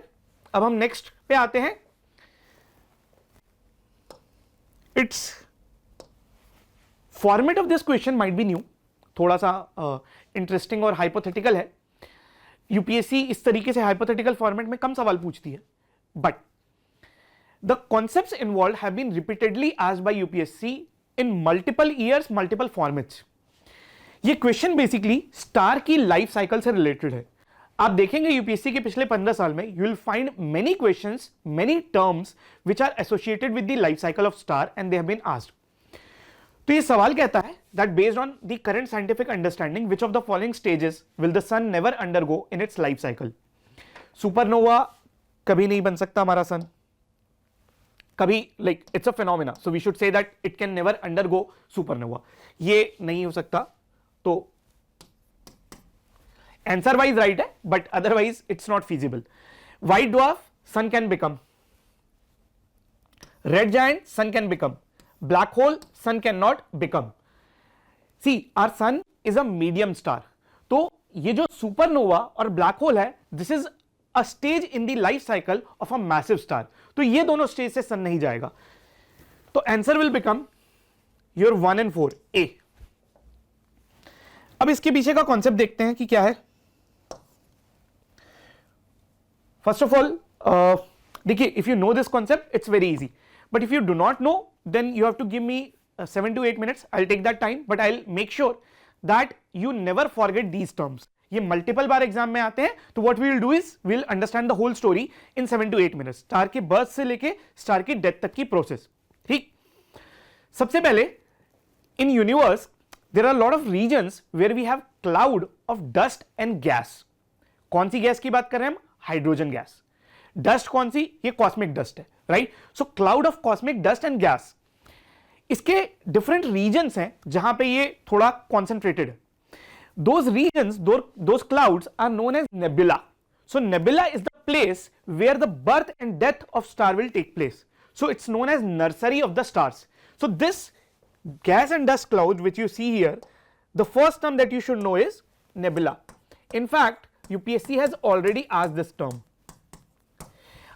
अब हम नेक्स्ट पे आते हैं. Its format of this question might be new, थोड़ा सा इंटरेस्टिंग और हाइपोथेटिकल है. यूपीएससी इस तरीके से हाइपोथेटिकल फॉर्मेट में कम सवाल पूछती है, but the concepts involved have been repeatedly asked by UPSC in multiple years, multiple formats. ये क्वेश्चन बेसिकली स्टार की लाइफ साइकिल से रिलेटेड है. आप देखेंगे यूपीएससी के पिछले 15 साल में you will find many questions, many terms which are associated with the life cycle of star and they have been asked. तो ये सवाल कहता है that based on the current scientific understanding which of the following stages will the sun never undergo in its life cycle. Supernova कभी नहीं बन सकता हमारा सन, कभी, like it's a phenomena, so we should say that it can never undergo supernova. ये नहीं हो सकता, तो आंसर वाइज राइट है, but otherwise it's not feasible. White dwarf sun can become, red giant sun can become, black hole sun can not become. See, our sun is a medium star. तो ये जो supernova और black hole है, this is a stage in the life cycle of a massive star. तो ये दोनों stage से सन नहीं जाएगा. तो answer will become your 1 and 4 ए. अब इसके पीछे का कॉन्सेप्ट देखते हैं कि क्या है. फर्स्ट ऑफ ऑल, देखिए, if you know this concept it's very easy, but if you do not know then you have to give me 7 to 8 minutes. I will take that time, but I will make sure that you never forget these terms. ये multiple बार exam में आते हैं, तो what we will do is we will understand the whole story in 7 to 8 minutes. Star के birth से लेके star की डेथ तक की प्रोसेस. ठीक, सबसे पहले in universe there are a lot of regions where we have cloud of dust and gas. कौन सी गैस की बात कर रहे हैं हम? Hydrogen gas. डस्ट कौन सी? ये कॉस्मिक डस्ट है, right? So cloud of cosmic dust and gas. इसके डिफरेंट रीजन्स हैं जहां पे ये थोड़ा कॉन्सेंट्रेटेड है. Those regions, those clouds are known as nebula. So nebula is the place where the birth and death of star will take place. So it's known as nursery of the stars. So this gas and dust cloud which you see here, the first term that you should know is nebula. In fact, UPSC has already asked this term.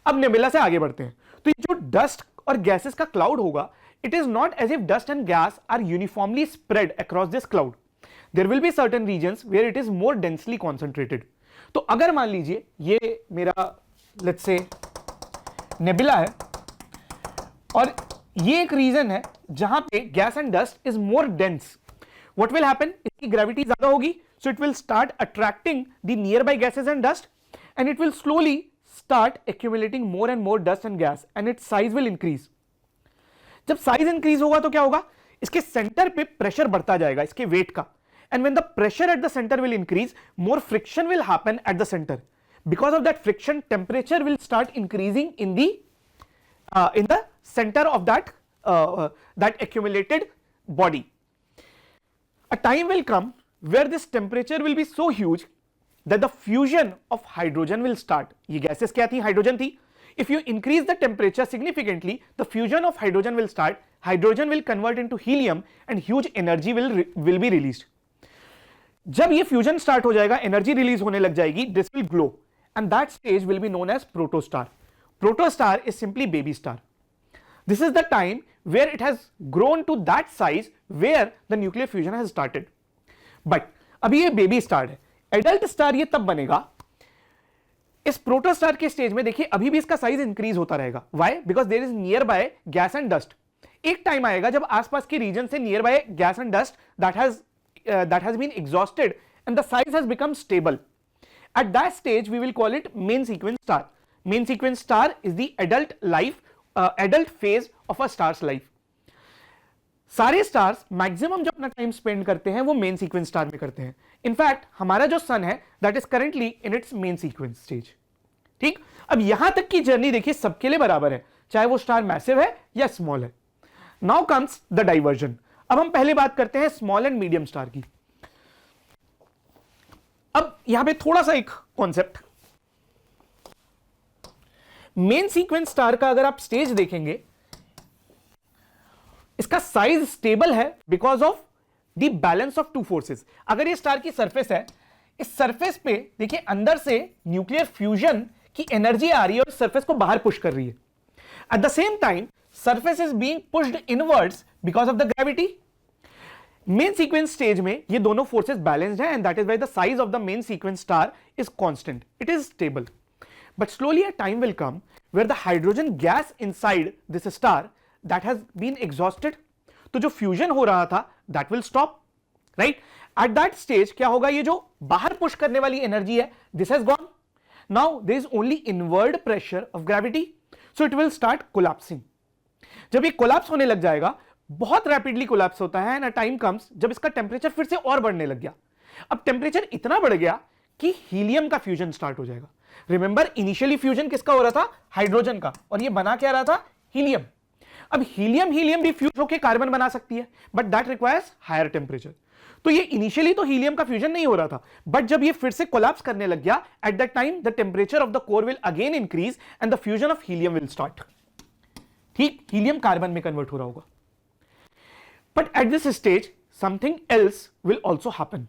अब nebula से आगे बढ़ते हैं. तो ये जो dust और gases का cloud होगा, it is not as if dust and gas are uniformly spread across this cloud. There will be certain regions where it is more densely concentrated. तो अगर मान लीजिए ये मेरा let's say nebula है और ये एक रीजन है जहां पे gas and dust is more dense. What will happen, इसकी ग्रेविटी ज्यादा होगी, सो it will start attracting the near by gases and dust and it will slowly start accumulating more and more dust and gas and it's size will increase. जब size increase होगा तो क्या होगा, इसके centre पे pressure बढ़ता जाएगा इसके वेट का, and when the pressure at the centre will increase, more friction will happen at the centre. Because of that friction, temperature will start increasing in the center of that accumulated body. A time will come where this temperature will be so huge that the fusion of hydrogen will start. ये gases क्या थी, hydrogen थी. If you increase the temperature significantly, the fusion of hydrogen will start. Hydrogen will convert into helium and huge energy will be released. जब ये fusion start हो जाएगा, energy release होने लग जाएगी, this will glow. And that stage will be known as protostar. Protostar is simply baby star. This is the time where it has grown to that size where the nuclear fusion has started. But अभी ये baby star है. Adult star ये तब बनेगा. इस protostar के stage में देखिए अभी भी इसका साइज इंक्रीज होता रहेगा. Why? Because there is nearby gas and dust. एक टाइम आएगा जब आसपास के रीजन से nearby gas and dust that has been exhausted and the size has become stable. At that stage we will call it main sequence star. Main sequence star is the adult phase of a star's life. सारे stars maximum जो अपना time spend करते हैं वो main sequence star में करते हैं. In fact हमारा जो sun है that is currently in its main sequence stage. ठीक, अब यहां तक की जर्नी देखिए सबके लिए बराबर है, चाहे वो स्टार मैसिव है या स्मॉल है. Now comes the diversion. अब हम पहले बात करते हैं स्मॉल एंड मीडियम स्टार की. अब यहां पे थोड़ा सा एक कॉन्सेप्ट, मेन सीक्वेंस स्टार का अगर आप स्टेज देखेंगे, इसका साइज स्टेबल है because of the balance of two forces. अगर ये स्टार की सरफेस है, इस सरफेस पे देखिए अंदर से न्यूक्लियर फ्यूजन की एनर्जी आ रही है और सरफेस को बाहर पुश कर रही है. At the same time surface is being pushed inwards because of the gravity. Main sequence stage में ये दोनों फोर्सेस बैलेंस्ड है and that is why the size of the main sequence star is constant, it is stable. But slowly a time will come where the hydrogen gas inside this star that has been exhausted. तो जो fusion हो रहा था that will stop, right. At that stage क्या होगा, ये जो बाहर पुश करने वाली एनर्जी है this has gone. Now there is only inward pressure of gravity, so it will start collapsing. जब ये कोलैप्स होने लग जाएगा, बहुत रैपिडली कोलैप्स होता है, एंड अ टाइम कम्स जब इसका टेम्परेचर फिर से और बढ़ने लग गया. अब टेम्परेचर इतना बढ़ गया कि हीलियम का फ्यूजन स्टार्ट हो जाएगा. रिमेंबर इनिशियली फ्यूजन किसका हो रहा था, हाइड्रोजन का, और ये बना क्या रहा था, हीलियम. अब हीलियम भी फ्यूज होकर कार्बन बना सकती है, but that requires higher temperature. तो ये इनिशियली तो हीलियम का फ्यूजन नहीं हो रहा था, बट जब ये फिर से कोलैप्स करने लग गया, at that time the temperature of the core will again increase and the fusion of helium will start. ठीक, हीलियम कार्बन में कन्वर्ट हो रहा होगा. But at this stage, something else will also happen.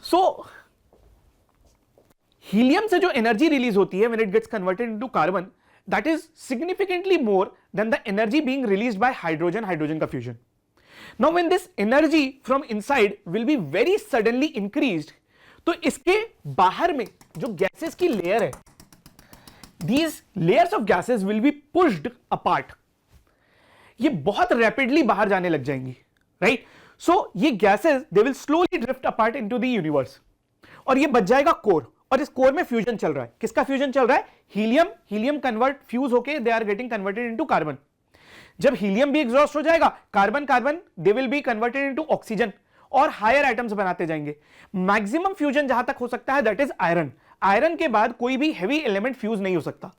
So, helium से जो energy release होती है when it gets converted into carbon, that is significantly more than the energy being released by hydrogen का fusion. Now, when this energy from inside will be very suddenly increased, तो इसके बाहर में जो gases की layer है, these layers of gases will be pushed apart. ये बहुत रैपिडली बाहर जाने लग जाएंगी, राइट. सो ये gases they will slowly drift apart into the universe, और ये बच जाएगा कोर, और इस कोर में फ्यूजन चल रहा है. किसका फ्यूजन चल रहा है, हीलियम कन्वर्ट फ्यूज होके they are getting converted into carbon. जब हीलियम भी एग्जॉस्ट हो जाएगा, carbon they will be converted into oxygen और हायर एटम्स बनाते जाएंगे. मैक्सिमम फ्यूजन जहां तक हो सकता है दैट इज आयरन. आयरन के बाद कोई भी हेवी एलिमेंट फ्यूज नहीं हो सकता.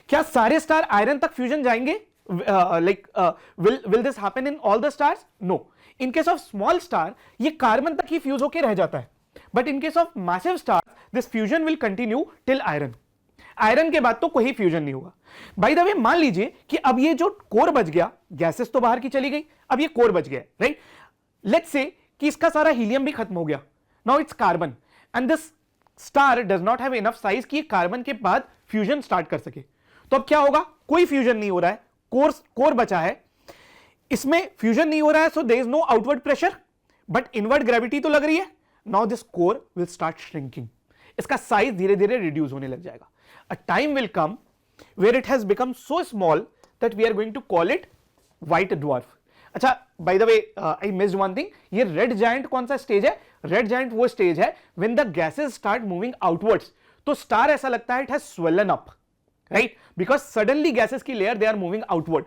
क्या सारे स्टार आयरन तक फ्यूजन जाएंगे? Will this happen in all the stars? No. In case of small star, ये कार्बन तक ही फ्यूज होके रह जाता है. But in case of massive stars, this fusion will continue till iron. Iron के बाद तो कोई फ्यूजन नहीं होगा। बाय द वे मान लीजिए कि अब ये जो कोर बच गया, गैसेस तो बाहर की चली गई, अब ये कोर बच गया, राइट। लेट्स से कि इसका सारा हीलियम भी खत्म हो गया, now it's carbon and this star does not have enough size कि कार्बन के बाद फ्यूजन स्टार्ट कर सके। तो अब क्या होगा, कोई फ्यूजन नहीं हो रहा है, कोर बचा है, इसमें फ्यूजन नहीं हो रहा है, so there is no outward pressure but inward gravity तो लग रही है। Now this core will start shrinking, इसका साइज धीरे धीरे रिड्यूस होने लग जाएगा। A time will come where it has become so small that we are going to call it white dwarf. अच्छा, by the way I missed one thing, ये red giant कौन सा स्टेज है? रेड जायंट वो stage है when the gases start moving outwards, तो star ऐसा लगता है it has swollen up, right, because suddenly gases की layer they are moving outward,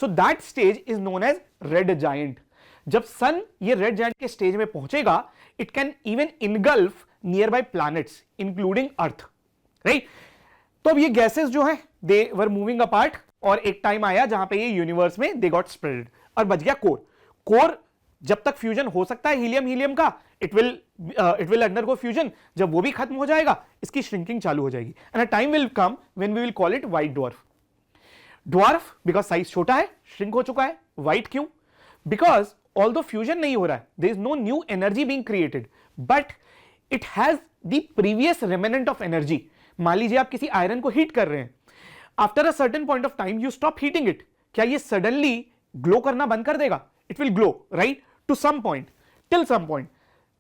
so that stage is known as red giant. जब sun ये red giant के stage में पहुंचेगा, it can even engulf nearby planets including Earth, right. तो अब ये gases जो है दे वर मूविंग अपार्ट, और एक टाइम आया जहां पे ये यूनिवर्स में दे गॉट स्प्रेडेड और बच गया कोर। कोर जब तक फ्यूजन हो सकता है हीलियम का, इट विल अंडरगो फ्यूजन, जब वो भी खत्म हो जाएगा इसकी श्रिंकिंग चालू हो जाएगी and a time will come when we will call it white dwarf. Dwarf because size छोटा है, श्रिंक हो चुका है। व्हाइट क्यों? बिकॉज ऑल्दो फ्यूजन नहीं हो रहा है, there is no new energy being created, but it has the previous remnant of energy. मान लीजिए आप किसी आयरन को हीट कर रहे हैं, after a certain point of time you stop heating it, क्या ये सडनली ग्लो करना बंद कर देगा? It will glow, right, to some point, till some point.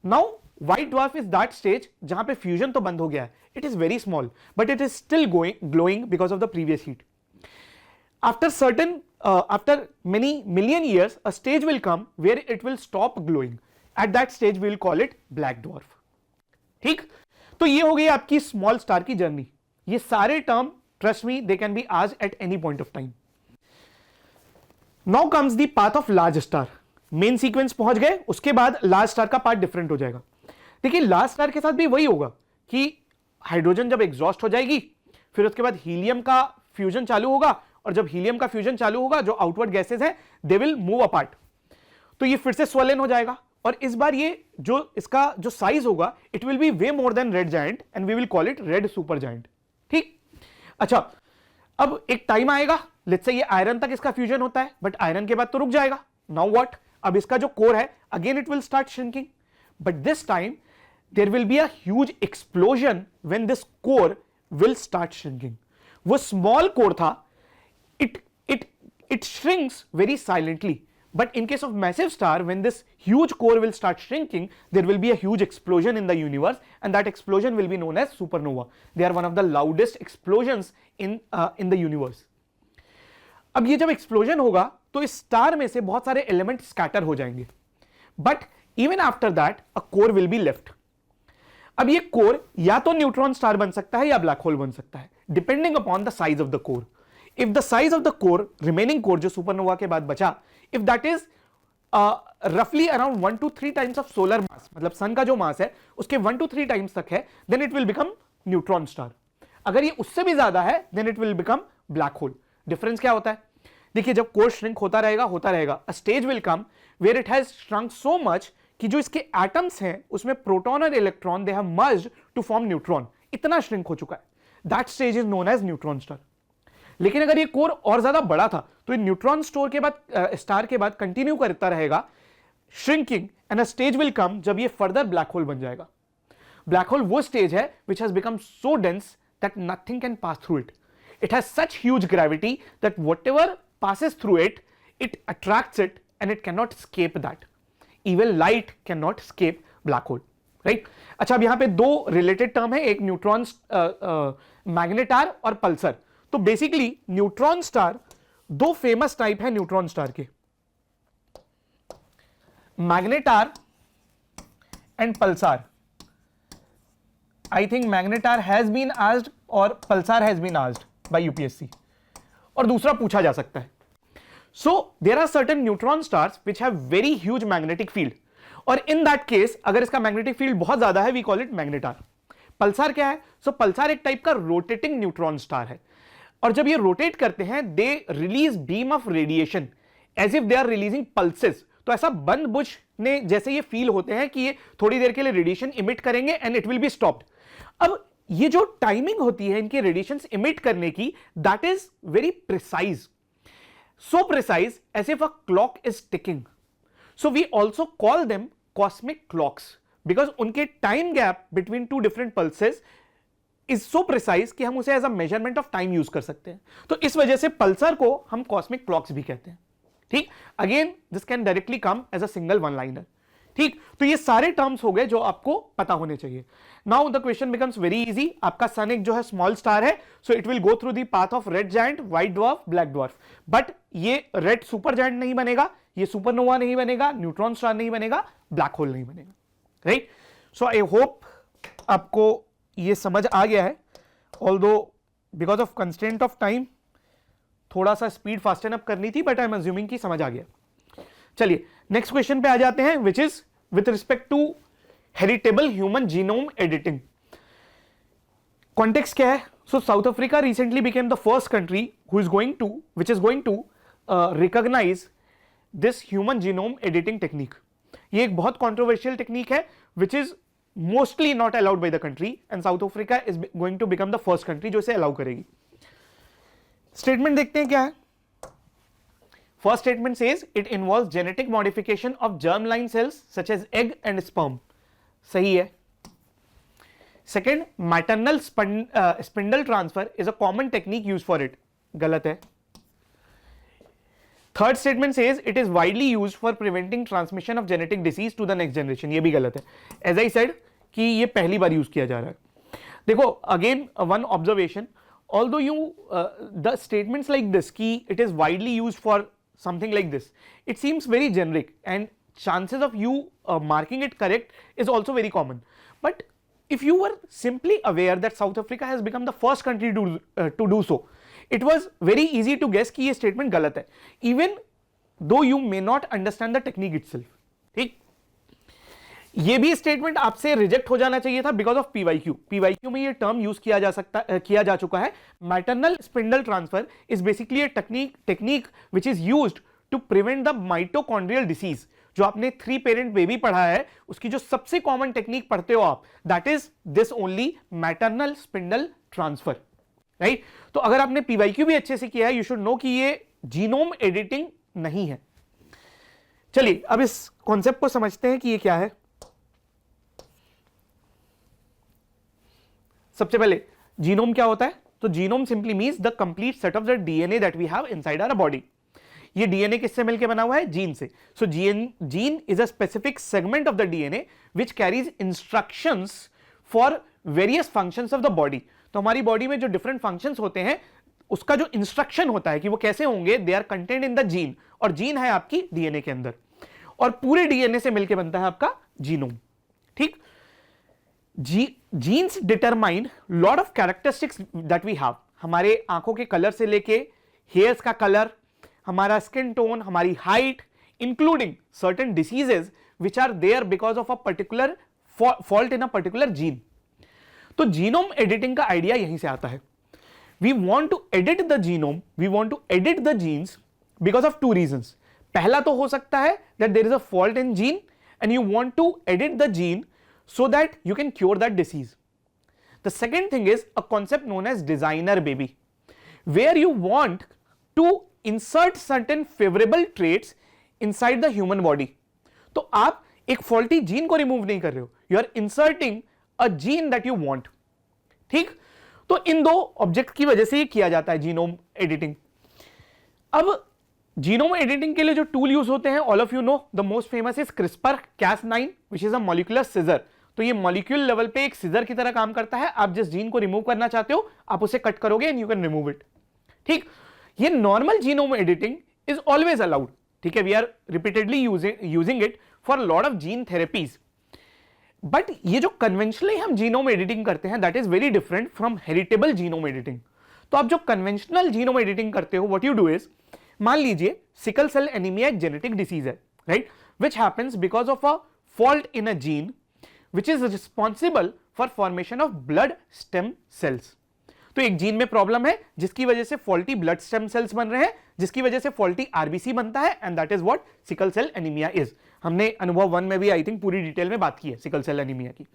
Now white dwarf is that stage जहां पे फ्यूजन तो बंद हो गया है, it is very small but it is still glowing because of the previous heat. After many million years, a stage will come where it will stop glowing. At that stage, we will call it black dwarf. ठीक? तो ये हो गई आपकी small star की journey. ये सारे term, trust me, they can B asked at any point of time. Now comes the path of large star. Main sequence पहुंच गए, उसके बाद लार्ज स्टार का पार्ट डिफरेंट हो जाएगा। देखिए लार्ज स्टार के साथ भी वही होगा कि हाइड्रोजन जब एग्जॉस्ट हो जाएगी, फिर उसके बाद हीलियम का फ्यूजन चालू होगा, और जब हीलियम का फ्यूजन चालू होगा, जो आउटवर्ड गैसेस हैं दे विल मूव अपार्ट, तो ये फिर से स्वेलन हो जाएगा, और इस बार ये जो इसका जो साइज होगा it will be way more than red giant and we will call it red super giant. ठीक, अच्छा, अब एक टाइम आएगा, लेट्स से ये आयरन तक इसका फ्यूजन होता है, बट आयरन के बाद तो रुक जाएगा। Now what? अब इसका जो कोर है again it will start shrinking, but this time there will be a huge explosion when this core will start shrinking. वो स्मॉल कोर था, it shrinks very silently, but in case of massive star, when this huge core will start shrinking, there will be a huge explosion in the universe, and that explosion will be known as supernova. They are one of the loudest explosions in the universe. अब ये जब explosion होगा तो इस star में से बहुत सारे एलिमेंट स्कैटर हो जाएंगे, but even after that a core will be left. अब ये कोर या तो न्यूट्रॉन स्टार बन सकता है या ब्लैक होल बन सकता है, depending upon the size of the core. If the size of the core, remaining core जो सुपरनोवा के बाद बचा, if that is roughly around 1 to 3 times of solar mass, मतलब सन का जो मास है उसके 1 to 3 times तक है, then it will become neutron star. अगर ये उससे भी ज्यादा है then it will become black hole. Difference क्या होता है? देखिए जब कोर श्रिंक होता रहेगा, a stage will come where it has shrunk so much कि जो इसके एटम्स हैं उसमें प्रोटॉन और electron they have merged to form neutron. इतना श्रिंक हो चुका है, that stage is known as neutron star. लेकिन अगर ये कोर और ज्यादा बड़ा था तो ये न्यूट्रॉन स्टार के बाद कंटिन्यू करता रहेगा shrinking, and a stage will कम जब ये फर्दर ब्लैक होल बन जाएगा। ब्लैक होल वो स्टेज है which has become so dense that nothing can pass through it. It has such huge gravity that whatever passes through it, it attracts it and it cannot escape that. Even light cannot escape black hole, right? अच्छा, अब यहां पे दो related term है, एक neutron magnetar और pulsar. तो basically neutron star, दो फेमस टाइप है न्यूट्रॉन स्टार के, magnetar and pulsar. I think magnetar has been asked और pulsar has been asked by UPSC, और दूसरा पूछा जा सकता है। So there are certain neutron stars which have very huge magnetic field, और इन दैट केस अगर इसका मैग्नेटिक फील्ड बहुत ज्यादा है we call it magnetar. Pulsar क्या है? सो पल्सार एक टाइप का रोटेटिंग न्यूट्रॉन स्टार है, और जब ये रोटेट करते हैं they release beam of radiation as if they are releasing pulses. तो ऐसा बंद बुश ने जैसे ये फील होते हैं कि ये थोड़ी देर के लिए रेडिएशन इमिट करेंगे and it will be stopped. अब ये जो टाइमिंग होती है इनके रेडिएशंस इमिट करने की, that is very precise, so precise as if a clock is ticking. So we also call them cosmic clocks because उनके time gap between two different pulses is so precise कि हम उसे as a measurement of time use कर सकते हैं. तो इस वजह से पल्सर को हम cosmic clocks भी कहते हैं. ठीक, again this can directly come as a single one liner. ठीक, तो ये सारे टर्म्स हो गए जो आपको पता होने चाहिए. Now the question becomes very easy. आपका सन एक जो है स्मॉल स्टार है, so it will go through the path of red giant, white dwarf, black dwarf. But ये रेड सुपर जायंट नहीं बनेगा, ये सुपरनोवा नहीं बनेगा, न्यूट्रॉन स्टार नहीं बनेगा, ब्लैक होल नहीं बनेगा. राइट, सो आई होप आपको ये समझ आ गया है. Although because of constraint of time थोड़ा सा स्पीड फास्टन अप करनी थी, बट आई एम अज्यूमिंग कि समझ आ गया. चलिए नेक्स्ट क्वेश्चन पे आ जाते हैं, which is with respect to heritable human genome editing. Context क्या है? So South Africa recently became the first country which is going to recognize this human genome editing technique. ये एक बहुत controversial टेक्निक है which is mostly not allowed by the country, and South Africa is going to become the first country जो इसे allow करेगी. Statement देखते हैं क्या है. First statement says it involves genetic modification of germline cells such as egg and sperm. सही है. Second, maternal spindle transfer is a common technique used for it. गलत है. Third statement says it is widely used for preventing transmission of genetic disease to the next generation. ये भी गलत है. As I said कि ये पहली बार use किया जा रहा है. देखो again one observation. Although the statements like this कि it is widely used for something like this, it seems very generic and chances of you marking it correct is also very common. But if you were simply aware that South Africa has become the first country to do so, it was very easy to guess कि ये statement गलत है, even though you may not understand the technique itself. ठीक, ये भी statement आपसे reject हो जाना चाहिए था बिकॉज ऑफ पीवाईक्यू. पीवाईक्यू में ये टर्म यूज किया जा चुका है. Maternal spindle transfer is basically a technique which is used to prevent the mitochondrial disease. जो आपने 3 पेरेंट बेबी पढ़ा है उसकी जो सबसे कॉमन टेक्निक पढ़ते हो आप, that is this only maternal spindle transfer. Right, तो अगर आपने पीवाईक्यू भी अच्छे से किया है, यू शुड नो कि ये जीनोम एडिटिंग नहीं है. चलिए अब इस कॉन्सेप्ट को समझते हैं कि ये क्या है. सबसे पहले जीनोम क्या होता है? तो genome simply means the complete set of the DNA that we have inside our body. ये डीएनए किससे मिलकर बना हुआ है? जीन से. So gene is a specific segment of the DNA which carries instructions for various functions of the body. तो हमारी body में जो डिफरेंट फंक्शंस होते हैं उसका जो इंस्ट्रक्शन होता है कि वो कैसे होंगे, they are content in the gene, और जीन है आपकी डीएनए के अंदर, और पूरे डीएनए से मिलकर बनता है आपका जीनोम. ठीक, genes determine lot of characteristics that we have. हमारे आंखों के कलर से लेके हेयर्स का कलर, हमारा स्किन टोन, हमारी height, including certain diseases which are there because of a particular fault in a particular gene. तो जीनोम एडिटिंग का आइडिया यहीं से आता है. We want to edit the genome, we want to edit the genes because of 2 reasons. पहला तो हो सकता है that there is a fault in gene and you want to edit the gene so that you can cure that disease. The second thing is a concept known as designer baby, where you want to insert certain favorable traits inside the human body. तो आप एक faulty gene को remove नहीं कर रहे हो, you are inserting a gene that you want. ठीक, तो इन 2 ऑब्जेक्ट की वजह से ये किया जाता है जीनोम एडिटिंग. अब जीनोम एडिटिंग के लिए जो टूल यूज होते हैं, all of you know, the most famous is CRISPR-Cas9 which is a molecular scissor. तो ये मॉलिक्यूल लेवल पे एक सिजर की तरह काम करता है. आप जिस जीन को रिमूव करना चाहते हो आप उसे कट करोगे and you can remove it. ठीक, ये normal genome editing is always allowed. ठीक है, we are repeatedly using it for lot of gene therapies. But ये जो कन्वेंशनली हम जीनोम एडिटिंग करते हैं that is very different from heritable genome editing. तो आप जो कन्वेंशनल जीनोम एडिटिंग करते हो, व्हाट यू डू इज, मान लीजिए सिकल सेल एनीमिया एक जेनेटिक डिसीज है, right, which happens because of a fault in a gene which is responsible for formation of blood stem cells. तो एक gene में problem है जिसकी वजह से फॉल्टी ब्लड स्टेम सेल्स बन रहे हैं, जिसकी वजह से फॉल्टी आरबीसी बनता है, and that is what sickle cell anaemia is. हमने अनुभव 1 में भी आई थिंक पूरी डिटेल में बात की है सिकल सेल एनीमिया की.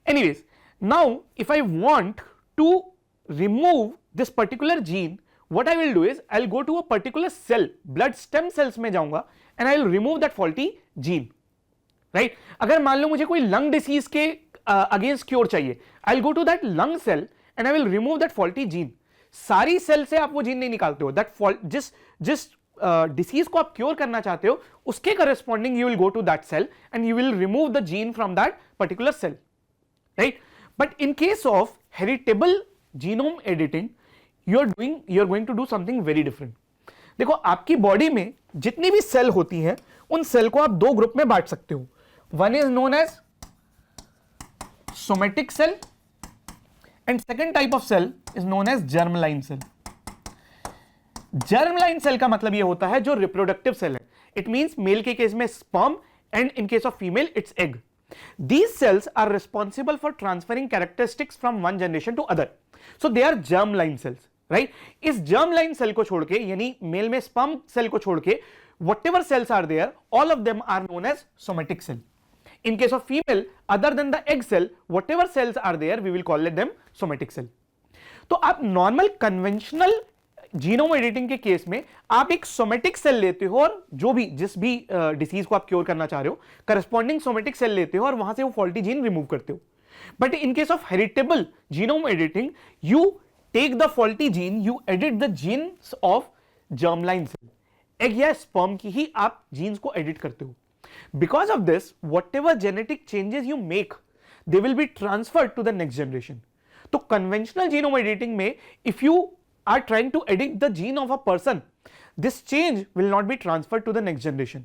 Anyways, Now, if I want to remove this particular gene, what I will do is I'll go to a particular cell, blood stem cells में जाऊंगा and I'll remove that faulty gene, right? अगर मान लो मुझे कोई lung disease के against cure चाहिए, I'll go to that lung cell and I will remove that faulty gene. सारी cell से आप वो जीन नहीं निकालते हो, that fault जिस डिसीज को आप क्योर करना चाहते हो उसके corresponding you will go to that cell and you will remove the gene from that particular cell, right? But in case of heritable genome editing you are going to do something very different. देखो, आपकी body में जितनी भी cell होती हैं उन cell को आप दो ग्रुप में बांट सकते हो. One is known as somatic cell and second type of cell is known as germline cell. Germline cell का मतलब ये होता है जो रिप्रोडक्टिव सेल है. इट मींस मेल के केस में sperm and in case of female it's egg. These cells are responsible for transferring characteristics from one generation to other. So they are germline cells, right? इस germline cell को छोड़ के, यानी mail में sperm cell को छोड़ के, whatever cells are there, all of them are known as somatic cell. In case of female, other than the egg cell, whatever cells are there, we will call them somatic cell. तो आप normal conventional genome editing के case में आप एक somatic cell लेते हो और जो भी जिस भी डिसीज को आप क्योर करना चाह रहे हो करस्पॉन्डिंग सोमेटिक सेल लेते हो और वहां से वो फॉल्टी जीन रिमूव करते हो. But in case of heritable genome editing you take the faulty gene, you edit the genes of germline cell. Egg या स्पर्म की ही आप जीन्स को एडिट करते हो. Because of this whatever genetic changes you make they will be transferred to the next generation. तो conventional genome editing में if you are trying to edit the gene of a person, this change will not be transferred to the next generation.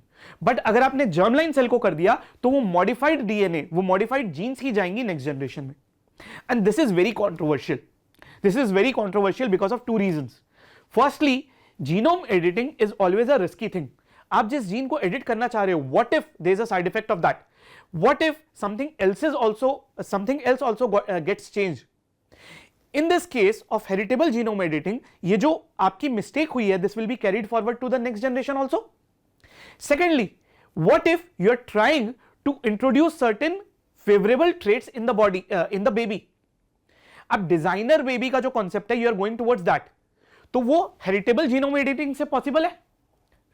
But अगर आपने germline cell को कर दिया तो वो modified DNA, वो modified genes ही जाएंगी next generation में. And this is very controversial. This is very controversial because of two reasons. Firstly, genome editing is always a risky thing. आप जिस gene को edit करना चाह रहे हो, what if there is a side effect of that? What if something else also gets changed? In this case of heritable genome editing, ये जो आपकी mistake हुई है, this will be carried forward to the next generation also. Secondly, what if you are trying to introduce certain favorable traits in the body, in the baby? अब designer baby का जो concept है, you are going towards that. तो वो heritable genome editing से possible है,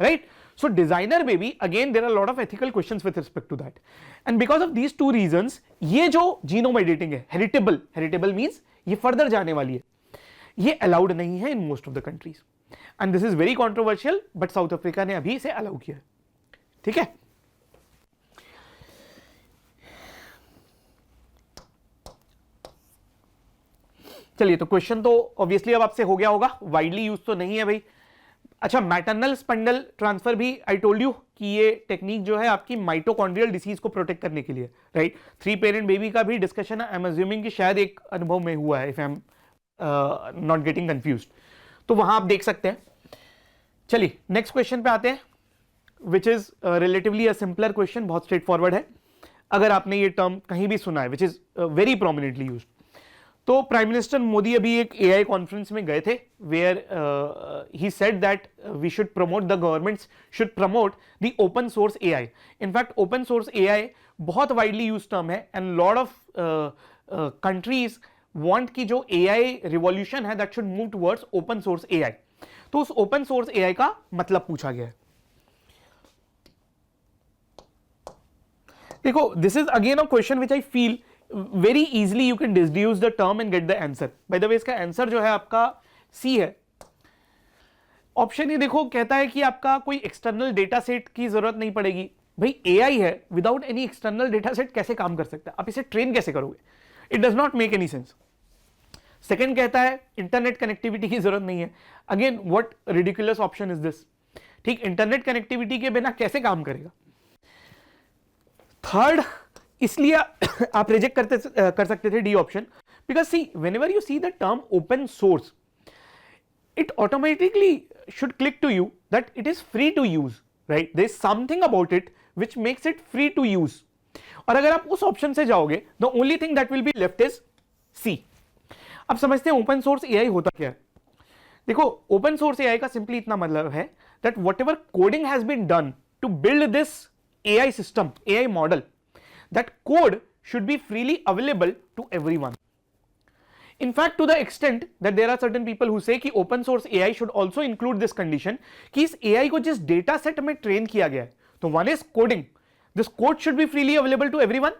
right? So designer baby, again there are a lot of ethical questions with respect to that. And because of these two reasons, ये जो genome editing है, heritable means ये further जाने वाली है, ये अलाउड नहीं है in most of the countries. And this is very controversial, but south Africa ने अभी इसे अलाउ किया है. ठीक है, चलिए. तो क्वेश्चन तो ऑब्वियसली अब आपसे हो गया होगा, वाइडली यूज तो नहीं है भाई. अच्छा, मैटरनल स्पंडल ट्रांसफर भी आई टोल्ड यू कि ये टेक्निक जो है आपकी माइटोकॉन्ड्रियल डिसीज को प्रोटेक्ट करने के लिए, राइट? 3 पेरेंट बेबी का भी डिस्कशन आई एम अज्यूमिंग कि शायद एक अनुभव में हुआ है, if I am not getting confused. तो वहां आप देख सकते हैं. चलिए नेक्स्ट क्वेश्चन पे आते हैं, which is relatively a simpler question, बहुत स्ट्रेट फॉरवर्ड है. अगर आपने ये टर्म कहीं भी सुना है, which is very prominently used. तो प्राइम मिनिस्टर मोदी अभी एक एआई कॉन्फ्रेंस में गए थे, where he said that we should promote, the governments should promote the open source AI. In fact open source AI बहुत वाइडली यूज टर्म है and lot of countries want की जो AI revolution है that should move towards open source AI. तो उस open source AI का मतलब पूछा गया है. देखो, this is again a question which I feel very easily you can deduce the term and get the answer. By the way, इसका answer जो है आपका सी है. ऑप्शन ये देखो, कहता है कि आपका कोई एक्सटर्नल डेटा सेट की जरूरत नहीं पड़ेगी. भाई एआई है, without any external data set कैसे काम कर सकता है? आप इसे ट्रेन कैसे करोगे? It does not make any sense. Second कहता है इंटरनेट कनेक्टिविटी की जरूरत नहीं है. Again what ridiculous option is this? ठीक, इंटरनेट कनेक्टिविटी के बिना कैसे काम करेगा? थर्ड, इसलिए आप रिजेक्ट कर सकते थे D option, because C whenever you see the term open source, it automatically should click to you that it is free to use, right? There is something about it which makes it free to use. और अगर आप उस option से जाओगे, the only thing that will be left is C. अब समझते हैं open source AI होता क्या है. देखो, ओपन सोर्स एआई का सिंपली इतना मतलब है that whatever coding has been done to build this AI system, AI model, that code should be freely available to everyone. In fact, to the extent that there are certain people who say कि open source AI should also include this condition कि इस AI को जिस data set में train किया गया है, तो one is coding. This code should be freely available to everyone,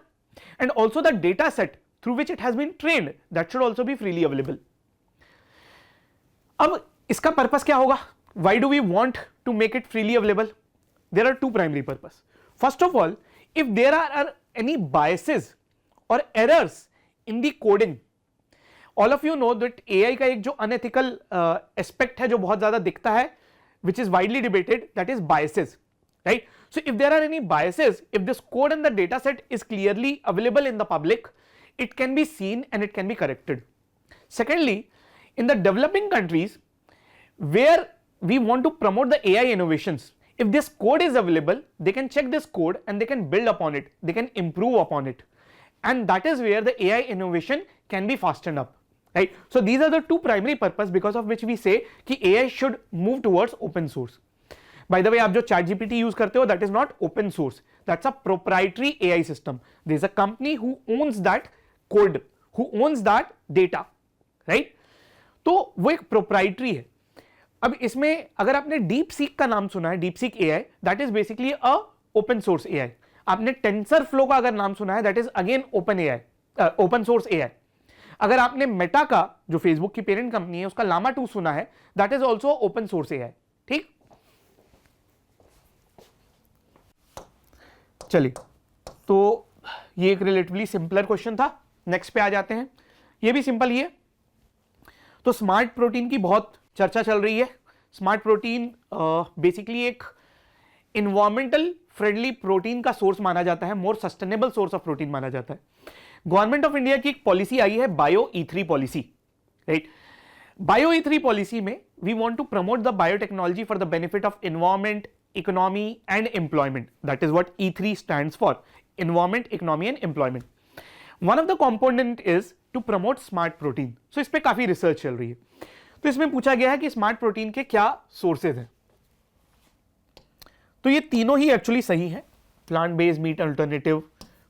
and also the data set through which it has been trained, that should also be freely available. अब इसका purpose क्या होगा? Why do we want to make it freely available? There are two primary purposes. First of all, if there are any biases or errors in the coding, all of you know that AI का एक जो unethical aspect है जो बहुत ज़्यादा दिखता है, which is widely debated, that is biases, right? So if there are any biases, if this code and the data set is clearly available in the public, it can be seen and it can be corrected. Secondly, in the developing countries where we want to promote the AI innovations, if this code is available, they can check this code and they can build upon it, they can improve upon it, and that is where the AI innovation can be fastened up, right? So these are the two primary purposes because of which we say कि AI should move towards open source. By the way, आप जो ChatGPT use करते हो, that is not open source, that's a proprietary AI system. There is a company who owns that code, who owns that data, right? तो वो एक proprietary है. अब इसमें अगर आपने डीप सीक का नाम सुना है, deep seek AI, that is basically a open source AI. आपने टेंसर फ्लो का अगर नाम सुना है, that is again open AI, open source AI. अगर आपने मेटा का, जो फेसबुक की पेरेंट कंपनी है, उसका लामा 2 सुना है, that is also open source AI. ठीक, चलिए, तो ये एक रिलेटिवली सिंपलर क्वेश्चन था. नेक्स्ट पे आ जाते हैं. ये भी सिंपल ही है. तो स्मार्ट प्रोटीन की बहुत चर्चा चल रही है. स्मार्ट प्रोटीन बेसिकली एक इन्वायरमेंटल फ्रेंडली प्रोटीन का सोर्स माना जाता है, more sustainable source of protein माना जाता है. गवर्नमेंट ऑफ इंडिया की एक पॉलिसी आई है, bio E3 policy, right? Bio E3 policy में we want to promote the biotechnology for the benefit of environment, economy and employment. That is what E3 stands for, environment, economy and employment. One of the component is to promote smart protein. So इस पे काफी research चल रही है. तो इसमें पूछा गया है कि स्मार्ट प्रोटीन के क्या सोर्सेज हैं. तो ये तीनों ही एक्चुअली सही हैं. Plant based meat alternative,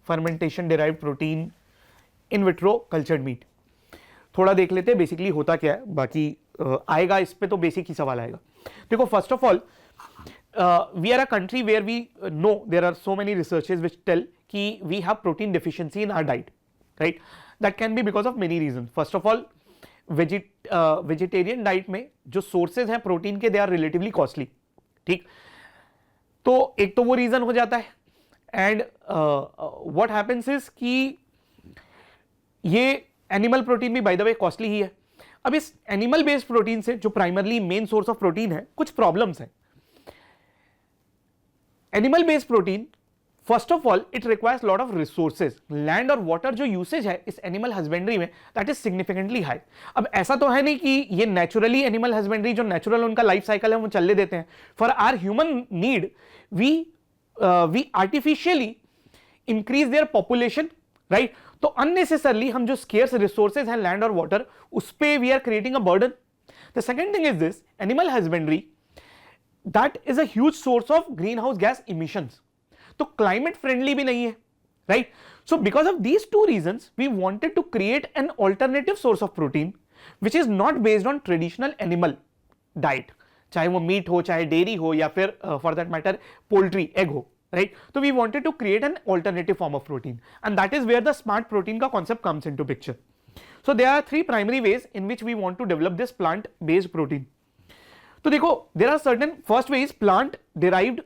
fermentation derived protein, in vitro cultured meat. थोड़ा देख लेते हैं बेसिकली होता क्या है, बाकी आएगा इस पे तो बेसिक ही सवाल आएगा. देखो, first of all we are a country where we know there are so many researches which tell कि we have protein deficiency in our diet, right? That can be because of many reason. First of all, vegetarian diet में जो sources हैं protein के, they are relatively costly. ठीक, तो एक तो वो रीजन हो जाता है. एंड व्हाट हैपेंस इज कि ये एनिमल प्रोटीन भी बाय द वे कॉस्टली ही है. अब इस एनिमल बेस्ड प्रोटीन से, जो primarily main source of protein है, कुछ प्रॉब्लम्स हैं. Animal based protein, first of all, it requires lot of resources. Land और वाटर जो यूसेज है इस एनिमल हस्बेंड्री में, दैट इज सिग्निफिकेंटली हाई. अब ऐसा तो है नहीं कि ये नेचुरली एनिमल हस्बेंड्री, जो नेचुरल उनका लाइफ साइकिल है, वो चलने देते हैं. For our human need we artificially increase their population, right? तो अननेसेसरली हम जो स्केर्स रिसोर्सेज हैं लैंड और वाटर, उस पे we are creating a burden. The second thing is this, animal husbandry that is a huge source of green house gas emissions. तो climate friendly भी नहीं है, right? So because of these two reasons we wanted to create an alternative source of protein which is not based on traditional animal diet, चाहे वो meat हो, चाहे dairy हो, या फिर for that matter poultry, egg हो, right? तो we wanted to create an alternative form of protein, and that is where the smart protein का concept comes into picture. So there are 3 primary ways in which we want to develop this plant based protein. तो देखो, there are certain, first way is plant derived,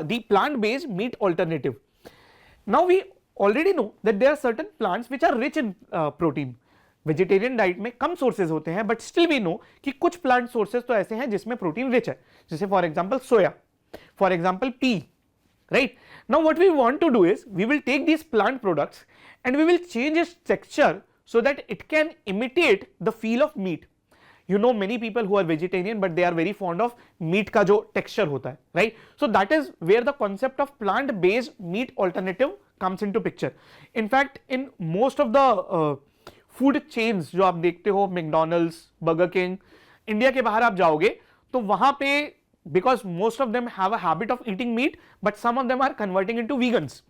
the plant-based meat alternative. Now we already know that there are certain plants which are rich in protein. Vegetarian diet में कम sources होते हैं, but still we know कि कुछ plant sources तो ऐसे हैं जिसमें protein rich है, जैसे for example soya, for example pea, right? Now what we want to do is we will take these plant products and we will change its texture so that it can imitate the feel of meat. You know many people who are vegetarian but they are very fond of meat का जो texture होता है, right? So that is where the concept of plant based meat alternative comes into picture. In fact, in most of the food chains जो आप देखते हो, McDonald's, Burger King, India के बाहर आप जाओगे तो वहां पे, because most of them have a habit of eating meat but some of them are converting into vegans.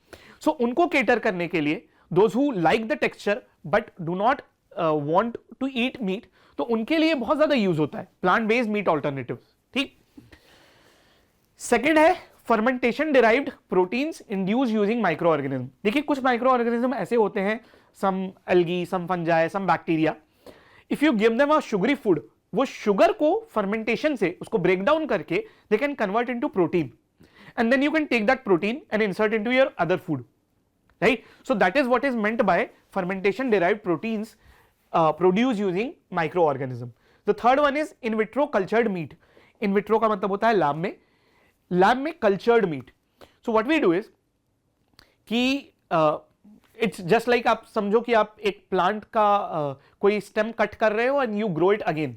सो उनको केटर करने के लिए, those who like the texture but do not want to eat meat, तो उनके लिए बहुत ज्यादा use होता है प्लांट बेस्ड मीट ऑल्टरनेटिव्स। ठीक। सेकेंड है fermentation derived proteins induce using micro organism. देखिए कुछ माइक्रो ऑर्गेनिज्म ऐसे होते हैं, some algae, some fungi, some bacteria, if you give them a sugary food, वो शुगर को फर्मेंटेशन से उसको ब्रेक डाउन करके they can convert into protein and then you can take that protein and insert into your other food, right? So that is what is meant by fermentation derived proteins produced using microorganism. The third one is in vitro cultured meat. In vitro का मतलब होता है lab में cultured meat. So what we do is कि it's just like आप समझो कि आप एक प्लांट का कोई स्टेम कट कर रहे हो and you grow it again.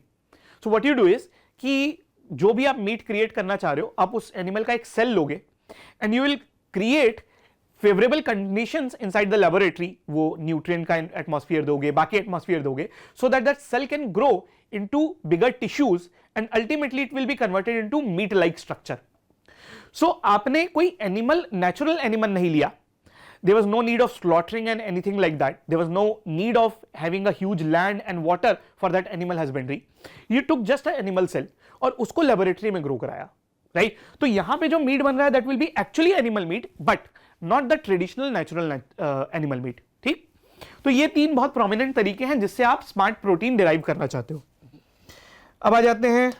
So what you do is कि जो भी आप मीट क्रिएट करना चाह रहे हो, आप उस एनिमल का एक सेल लोगे and you will create favourable conditions inside the laboratory, वो न्यूट्रिएंट का एटमॉस्फेयर दोगे, बाकी एटमॉस्फेयर दोगे, so that that cell can grow into bigger tissues and ultimately it will be converted into meat like structure. So आपने कोई animal, natural animal नहीं लिया, there was no need of slaughtering and anything like that, there was no need of having a huge land and water for that animal husbandry, you took just an animal cell और उसको laboratory में grow कराया, right? तो यहां पे जो meet बन रहा है that will B actually animal meet but not the traditional natural animal meet. ठीक। तो ये तीन बहुत प्रोमिनेंट तरीके हैं जिससे आप स्मार्ट प्रोटीन डिराइव करना चाहते हो। अब आ जाते हैं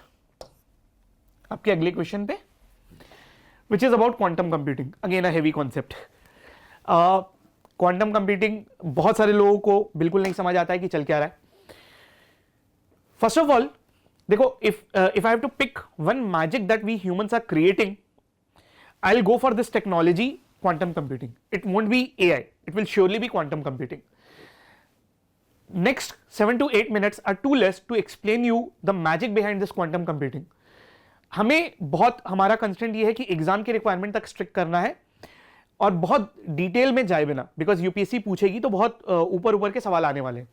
आपके अगले क्वेश्चन पे, which is about quantum computing, again a heavy concept. Quantum computing बहुत सारे लोगों को बिल्कुल नहीं समझ आता है कि चल क्या रहा है। फर्स्ट ऑफ ऑल देखो, if I have to pick one magic that we humans are creating, I'll go for this technology, quantum computing. It won't be AI, it will surely be quantum computing. Next 7 to 8 minutes are too less to explain you the magic behind this quantum computing. हमें बहुत, हमारा constraint ये है कि exam की requirement तक strict करना है और बहुत डिटेल में जाए बिना, बिकॉज यूपीएससी पूछेगी तो बहुत ऊपर ऊपर के सवाल आने वाले हैं।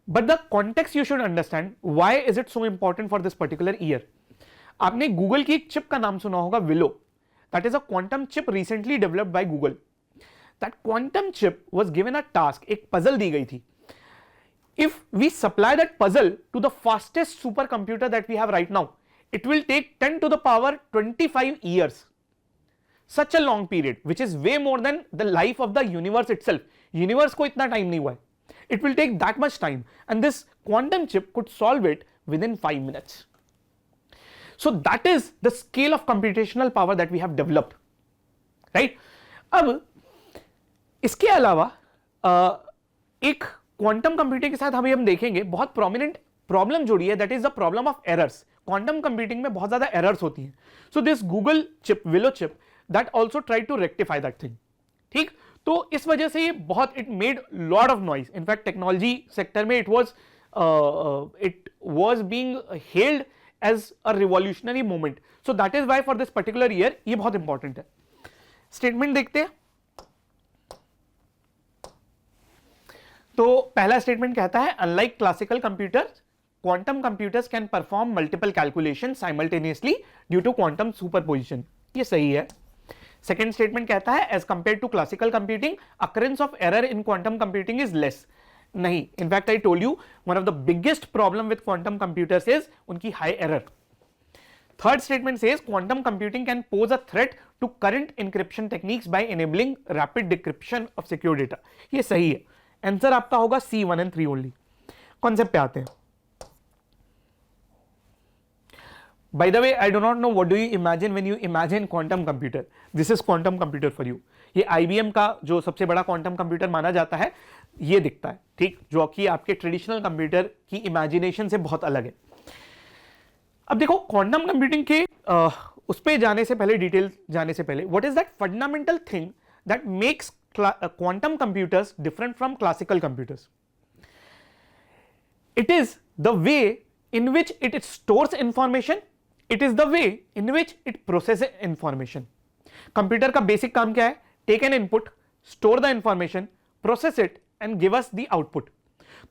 But the context you should understand, why is it so important for this particular year? आपने गूगल की एक चिप का नाम सुना होगा, willow. That is a quantum chip recently developed by Google. That quantum chip was given a task, एक puzzle दी गई थी। If we supply that puzzle to the fastest supercomputer that we have right now, it will take 10 to the power 25 years. Such a long period, which is way more than the life of the universe itself. Universe को इतना time नहीं हुआ है। It will take that much time, and this quantum chip could solve it within 5 minutes. So that is the scale of computational power that we have developed, right? अब इसके अलावा एक quantum computing के साथ हम देखेंगे बहुत प्रोमिनेंट प्रॉब्लम जुड़ी है, that is the problem of errors. Quantum computing में बहुत ज्यादा एरर्स होती हैं। So this Google chip, Willow chip, that also try to rectify that thing. ठीक। तो इस वजह से ये बहुत, it made lot of noise. In fact technology sector में it was being held as a revolutionary movement. So that is why for this particular year ये बहुत इंपॉर्टेंट है। स्टेटमेंट देखते हैं। तो पहला स्टेटमेंट कहता है, unlike classical computers, quantum computers can perform multiple calculation simultaneously due to quantum superposition. ये सही है। सेकेंड स्टेटमेंट कहता है, as compare to classical computing, occurrence of error in quantum computing is less. नहीं, in fact I told you one of the biggest problem with quantum computers is उनकी high error. Third statement says quantum computing can pose a threat to current encryption techniques by enabling rapid decryption of secure data. ये सही है। Answer आपका होगा C 1 and 3 only. Concept पे आते हैं। By the way, I do not know what do you imagine when you imagine quantum computer. This is quantum computer for you. ये IBM का जो सबसे बड़ा क्वांटम कंप्यूटर माना जाता है, ये दिखता है। ठीक, जो कि आपके ट्रेडिशनल कंप्यूटर की इमेजिनेशन से बहुत अलग है। अब देखो, क्वांटम कंप्यूटिंग के उस पे जाने से पहले, डिटेल जाने से पहले, what is that fundamental thing that makes quantum computers different from classical computers? It is the way in which it stores information, it is the way in which it processes information. Computer का basic काम क्या है? Take an input, store the information, process it and give us the output.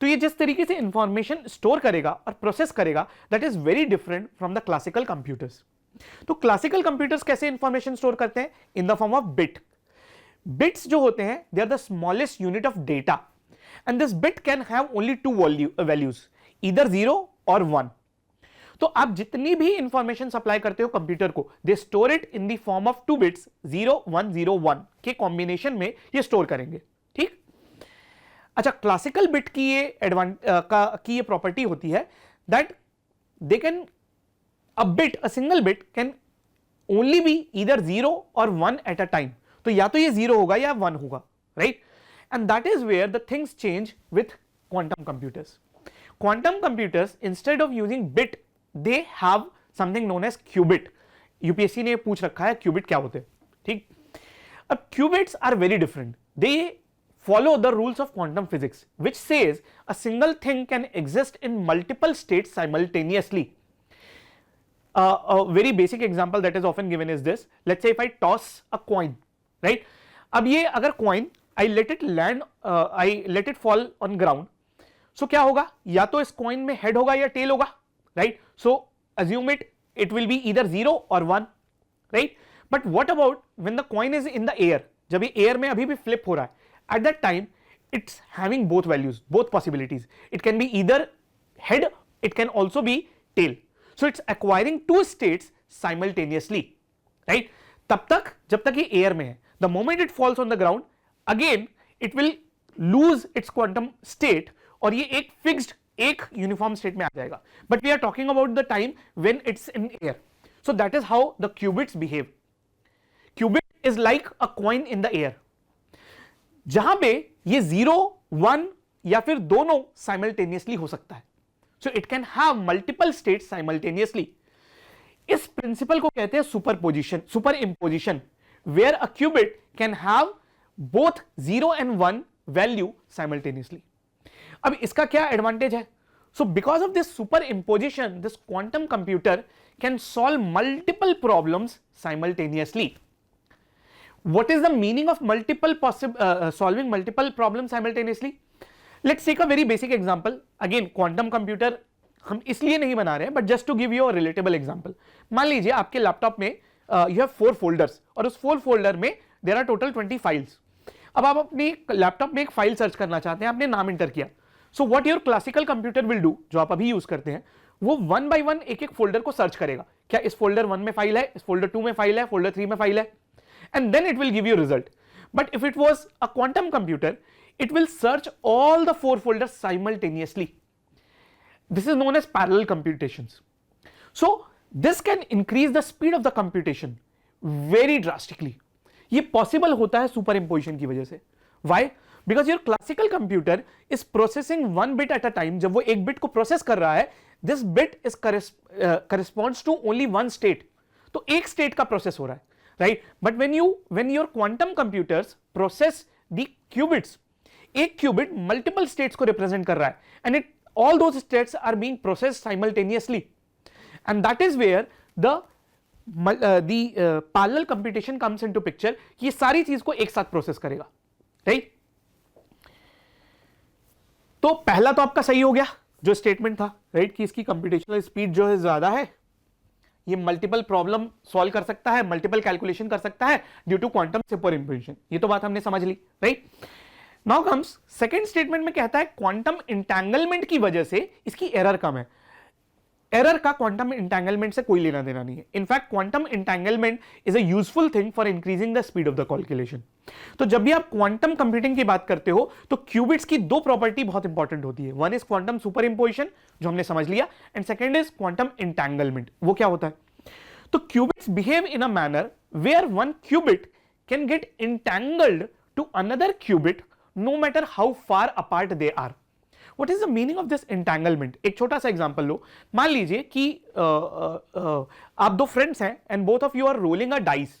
तो ये जिस तरीके से information store करेगा और प्रोसेस करेगा, that is very different from the classical computers. तो क्लासिकल कंप्यूटर्स कैसे इंफॉर्मेशन स्टोर करते हैं? In the form of bit. Bits जो होते हैं they are the smallest unit of data and this bit can have only two values, either 0 और 1. तो आप जितनी भी इंफॉर्मेशन सप्लाई करते हो कंप्यूटर को, they store it in the form of 2 bits 0 1 0 1 के कॉम्बिनेशन में ये स्टोर करेंगे. ठीक. अच्छा, क्लासिकल बिट की ये प्रॉपर्टी होती है that they can a single bit can only be either 0 or 1 at a time. तो या तो ये 0 होगा या 1 होगा, right? And that is where the things change with quantum computers. Quantum computers, instead of using bit, they have something known as qubit. UPSC ने पूछ रखा है qubit क्या होते हैं. ठीक. अब qubits are very different. They follow the rules of quantum physics, which says a single thing can exist in multiple states simultaneously. A very basic example that is often given is this. Let's say if I toss a coin, right? अब ये अगर coin I let it land, I let it fall on ground. So क्या होगा? या तो इस coin में head होगा या tail होगा, right? So assume it will be either 0 or 1, right? But what about when the coin is in the air? जब ये air में अभी भी flip हो रहा है, at that time it's having both values, both possibilities. It can be either head, it can also be tail. So it's acquiring two states simultaneously, right? तब तक जब तक ये air में है, the moment it falls on the ground, again it will lose its quantum state और ये एक fixed, एक uniform state में आ जाएगा. But we are talking about the time when it's in air. So that is how the qubits behave. Qubit is like a coin in the air. जहां पे ये 0, 1 या फिर दोनों simultaneously हो सकता है. So it can have multiple states simultaneously. इस प्रिंसिपल को कहते हैं superimposition, where a qubit can have both 0 and 1 value simultaneously. अब इसका क्या एडवांटेज है? So because of this superimposition, this quantum computer can solve multiple problems simultaneously. What is the meaning of solving multiple problems simultaneously? Let's take a very basic example. Again, quantum computer हम इसलिए नहीं बना रहे हैं, but just to give you a relatable example. मान लीजिए आपके laptop में you have 4 folders और उस 4 folder में there are total 20 files. अब आप अपनी लैपटॉप में एक फाइल सर्च करना चाहते हैं, आपने नाम इंटर किया. So what your classical computer will do, जो आप अभी यूज करते हैं, वो 1 by 1 एक एक फोल्डर को सर्च करेगा. क्या इस फोल्डर 1 में फाइल है, इस फोल्डर 2 में फाइल है, फोल्डर 3 में फाइल है, and then it will give you result. But if it was a quantum computer, it will search all the 4 folders simultaneously. This is known as parallel computations. So this can increase the speed of the computation very drastically. ये possible होता है superimposition की वजह से. Why? Because your classical computer is processing 1 bit at a time. जब वो एक bit को process कर रहा है, this bit is corresponds to only one state. तो एक state का process हो रहा है, right? But when your quantum computers process the qubits, एक qubit multiple states को represent कर रहा है, and all those states are being processed simultaneously, and that is where the parallel computation comes into picture. ये सारी चीज को एक साथ प्रोसेस करेगा, राइट? तो पहला तो आपका सही हो गया जो स्टेटमेंट था, राइट, कि इसकी कंप्यूटेशनल स्पीड जो है ज्यादा है, ये मल्टीपल प्रॉब्लम सॉल्व कर सकता है, मल्टीपल कैलकुलेशन कर सकता है ड्यू टू क्वांटम सुपरइम्पोजिशन. ये तो बात हमने समझ ली, right? Now comes second statement में कहता है क्वांटम इंटैंगलमेंट की वजह से इसकी एरर कम है. एरर का क्वांटम इंटैंगलमेंट से कोई लेना देना नहीं है. In fact quantum entanglement is a useful thing for increasing the speed of the calculation. तो जब भी आप क्वांटम कंप्यूटिंग की बात करते हो तो क्यूबिट्स की दो प्रॉपर्टी बहुत इंपॉर्टेंट होती है. वन इज क्वांटम सुपरइम्पोजिशन जो हमने समझ लिया, and second is quantum entanglement. वो क्या होता है? तो qubits behave in a manner where one qubit can get entangled to another qubit no matter how far apart they are. What is the meaning of this entanglement? एक छोटा सा example लो. मान लीजिए कि आप दो फ्रेंड्स हैं and both of you are rolling a dice.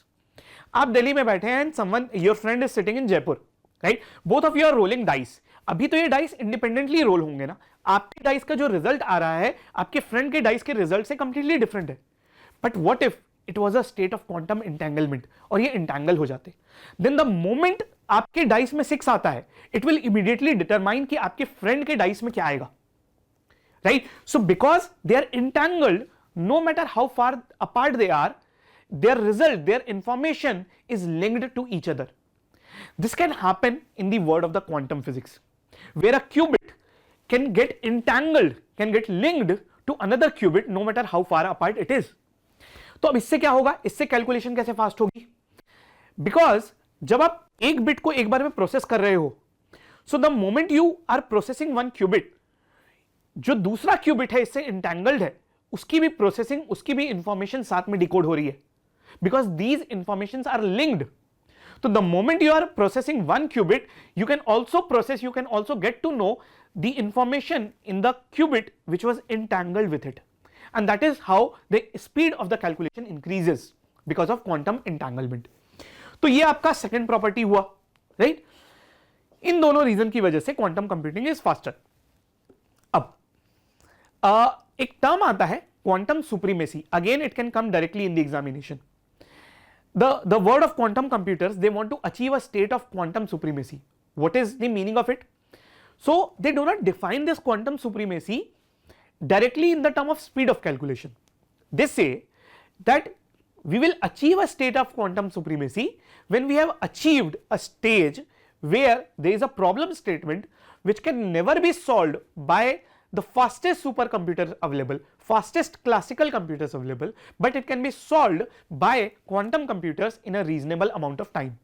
आप दिल्ली में बैठे हैं and someone, your friend is sitting in Jaipur, right? Both of you are rolling dice. अभी तो ये डाइस इंडिपेंडेंटली रोल होंगे ना. आपके डाइस का जो रिजल्ट आ रहा है आपके फ्रेंड के डाइस के रिजल्ट से कंप्लीटली डिफरेंट है. But what if it was a state of quantum entanglement और ये इंटैंगल हो जाते, देन द मोमेंट आपके डाइस में 6 आता है, इट विल इमीडिएटली डिटरमाइन कि आपके फ्रेंड के डाइस में क्या आएगा, right? So because they are entangled, no matter how far apart they are, their result, their information is linked to each other. This can happen in the world of the quantum physics, where a qubit can get entangled, can get linked to another qubit no matter how far apart it is. तो अब इससे क्या होगा, इससे calculation कैसे fast होगी? Because जब आप एक बिट को एक बार में प्रोसेस कर रहे हो, so the moment you are processing one qubit, जो दूसरा क्यूबिट है इससे इंटैंगल्ड है, उसकी भी प्रोसेसिंग, उसकी भी इंफॉर्मेशन साथ में डिकोड हो रही है, because these information are linked. So the moment you are processing one qubit, you can also get to know the information in the qubit which was entangled with it, and that is how the speed of the calculation increases because of quantum entanglement. तो ये आपका second property हुआ, right? इन दोनों reason की वजह से quantum computing is faster. अब एक टर्म आता है quantum supremacy. Again it can come directly in the examination. The world of quantum computers, they want to achieve a state of quantum supremacy. What is the meaning of it? So they do not define this quantum supremacy directly in the term of speed of calculation. They say that we will achieve a state of quantum supremacy when we have achieved a stage where there is a problem statement which can never be solved by the fastest supercomputers available, fastest classical computers available, but it can be solved by quantum computers in a reasonable amount of time.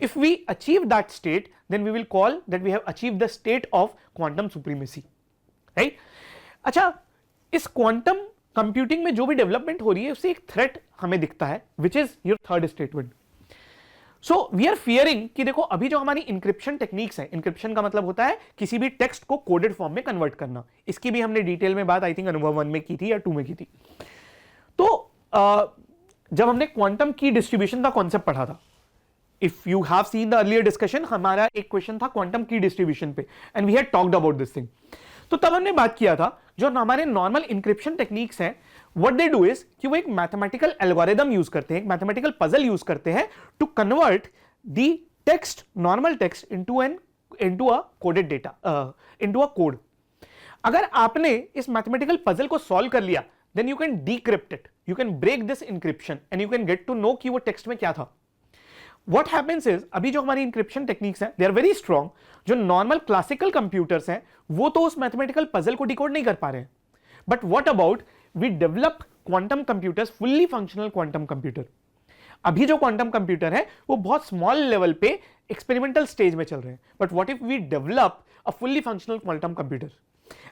If we achieve that state, then we will call that we have achieved the state of quantum supremacy, right? अच्छा, इस quantum computing में जो भी development हो रही है उससे एक threat हमें दिखता है, which is your third statement. So we are fearing कि देखो अभी जो हमारी इंक्रिप्शन टेक्निक्स है, इंक्रिप्शन का मतलब होता है किसी भी टेक्स्ट को कोडेड फॉर्म में कन्वर्ट करना, इसकी भी हमने डिटेल में बात आई थिंक अनुभव 1 में की थी या 2 में की थी. तो जब हमने क्वांटम की डिस्ट्रीब्यूशन का कॉन्सेप्ट पढ़ा था, if you have seen the earlier discussion, हमारा एक क्वेश्चन था क्वांटम की डिस्ट्रीब्यूशन पे and we had talked about this thing. तो तब हमने बात किया था जो हमारे नॉर्मल इंक्रिप्शन टेक्निक्स हैं, व्हाट दे डू इज कि वो एक मैथमेटिकल एल्गोरिदम यूज करते हैं, एक मैथमेटिकल पजल यूज करते हैं to convert the text, normal text into a coded data, into a code. अगर आपने इस मैथमेटिकल पजल को सॉल्व कर लिया, then you can decrypt it, you can break this encryption and you can get to know कि वो text में क्या था. What happens is, अभी जो हमारी इंक्रिप्शन टेक्निक्स हैं, they are very strong. जो नॉर्मल क्लासिकल कंप्यूटर्स हैं वो तो उस मैथमेटिकल पजल को डिकोड नहीं कर पा रहे हैं. But what about we develop quantum computers, fully functional quantum computer. अभी जो क्वांटम कंप्यूटर है वो बहुत स्मॉल लेवल पे एक्सपेरिमेंटल स्टेज में चल रहे हैं. But what if we develop a fully functional quantum computer?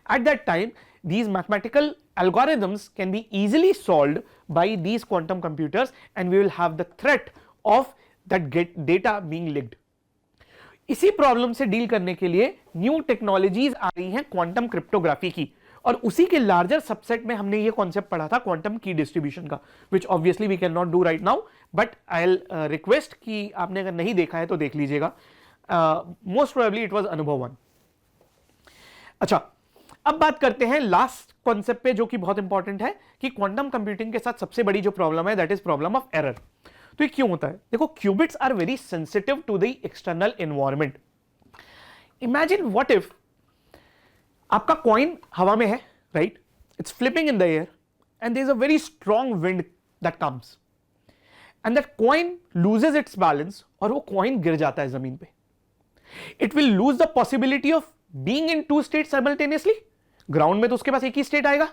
At that time, these mathematical algorithms can be easily solved by these quantum computers, and we will have the threat of that data being leaked. इसी problem से deal करने के लिए new technologies आ रही हैं quantum cryptography की, और उसी के लार्जर सबसेट में हमने ये कॉन्सेप्ट पढ़ा था क्वांटम की डिस्ट्रीब्यूशन का, which obviously we can not do right now, but I will request कि आपने अगर नहीं देखा है तो देख लीजिएगा. मोस्ट प्रोबेबली इट वाज अनुभव 1. अच्छा, अब बात करते हैं लास्ट कॉन्सेप्ट पे जो कि बहुत इंपॉर्टेंट है कि क्वांटम कंप्यूटिंग के साथ सबसे बड़ी जो प्रॉब्लम है that is problem of error. तो ये क्यों होता है? देखो, qubits are very sensitive to the external environment. Imagine what if आपका कॉइन हवा में है, right, it's flipping in the air and there is a very strong wind that comes and that coin loses its balance और वो coin गिर जाता है जमीन पे. It will lose the possibility of being in two state simultaneously. Ground में तो उसके पास एक ही स्टेट आएगा,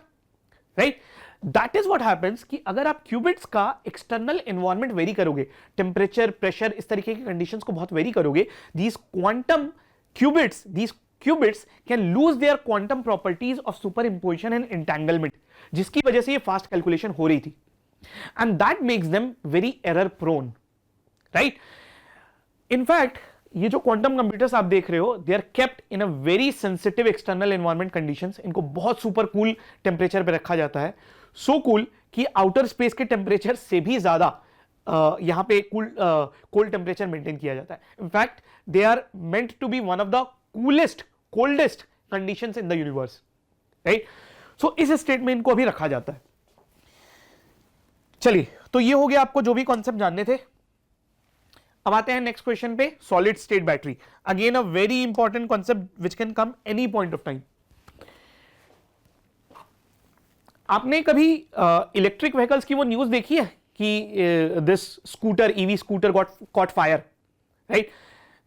right? That is what happens कि अगर आप क्यूबिट्स का एक्सटर्नल एनवायरनमेंट वेरी करोगे, टेम्परेचर, प्रेशर, इस तरीके की कंडीशंस को बहुत वेरी करोगे, these qubits can lose their quantum properties of superimposition and entanglement, जिसकी वजह से ये फास्ट कैलकुलेशन हो रही थी, and that makes them very error prone, right? In fact, ये जो क्वांटम कंप्यूटर्स आप देख रहे हो, they are kept in a very sensitive external environment conditions. इनको बहुत सुपर कूल टेम्परेचर पे रखा जाता है, सो कूल कि आउटर स्पेस के टेम्परेचर से भी ज्यादा यहां पे कोल्ड टेम्परेचर मेंटेन किया जाता है. In fact they are meant to be one of the coolest, coldest conditions in the universe, right? So इस स्टेट में इनको अभी रखा जाता है. चलिए, तो ये हो गया आपको जो भी कॉन्सेप्ट जानने थे. अब आते हैं नेक्स्ट क्वेश्चन पे, solid state battery. Again a very important concept which can come any point of time. आपने कभी इलेक्ट्रिक व्हीकल्स की वो न्यूज देखी है कि this scooter, EV scooter got fire, right?